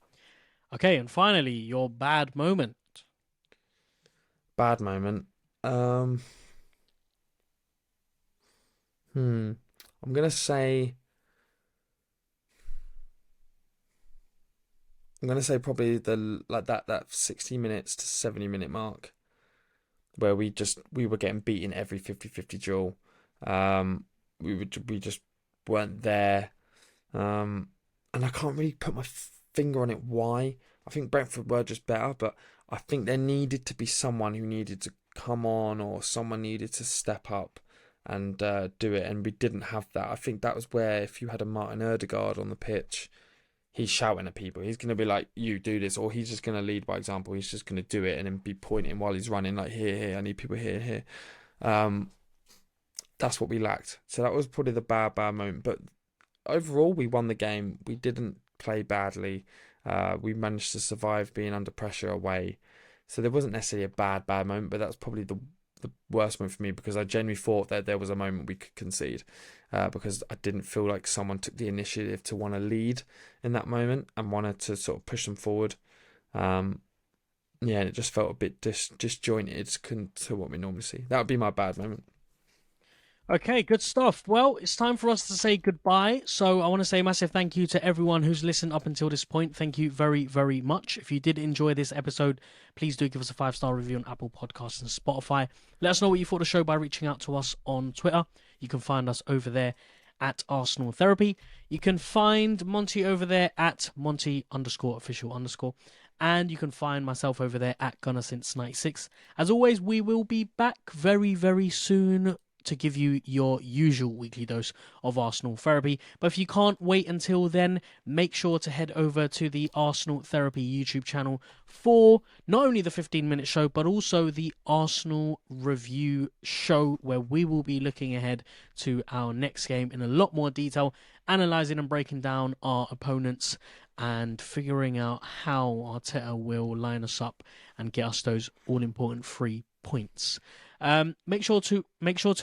Okay, and finally, your bad moment. Bad moment. Um, I'm gonna say I'm going to say probably that 60 minutes to 70-minute mark where we were getting beaten every 50-50 duel. We just weren't there. And I can't really put my finger on it why. I think Brentford were just better, but I think there needed to be someone who needed to come on, or someone needed to step up and do it, and we didn't have that. I think that was where, if you had a Martin Ødegaard on the pitch, he's shouting at people. He's going to be like, you do this, or he's just going to lead by example. He's just going to do it and then be pointing while he's running, like, here, I need people here. That's what we lacked. So that was probably the bad moment. But overall, we won the game. We didn't play badly. We managed to survive being under pressure away. So there wasn't necessarily a bad moment, but that's probably the worst moment for me, because I genuinely thought that there was a moment we could concede, because I didn't feel like someone took the initiative to want to lead in that moment and wanted to sort of push them forward. And it just felt a bit disjointed to what we normally see. That would be my bad moment. Okay, good stuff. Well, it's time for us to say goodbye. So I want to say a massive thank you to everyone who's listened up until this point. Thank you very, very much. If you did enjoy this episode, please do give us a 5-star review on Apple Podcasts and Spotify. Let us know what you thought of the show by reaching out to us on Twitter. You can find us over there at Arsenal Therapy. You can find Monty over there at Monty_official_. And you can find myself over there at Gunner Since 96. As always, we will be back very, very soon to give you your usual weekly dose of Arsenal Therapy. But if you can't wait until then, make sure to head over to the Arsenal Therapy YouTube channel for not only the 15-minute show, but also the Arsenal review show, where we will be looking ahead to our next game in a lot more detail, analysing and breaking down our opponents and figuring out how Arteta will line us up and get us those all-important 3 points. Make sure to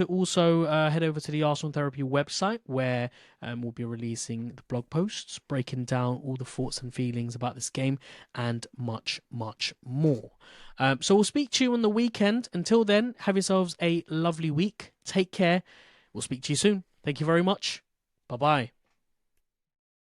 also head over to the Arsenal Therapy website, where we'll be releasing the blog posts, breaking down all the thoughts and feelings about this game, and much, much more. So we'll speak to you on the weekend. Until then, have yourselves a lovely week. Take care. We'll speak to you soon. Thank you very much. Bye-bye.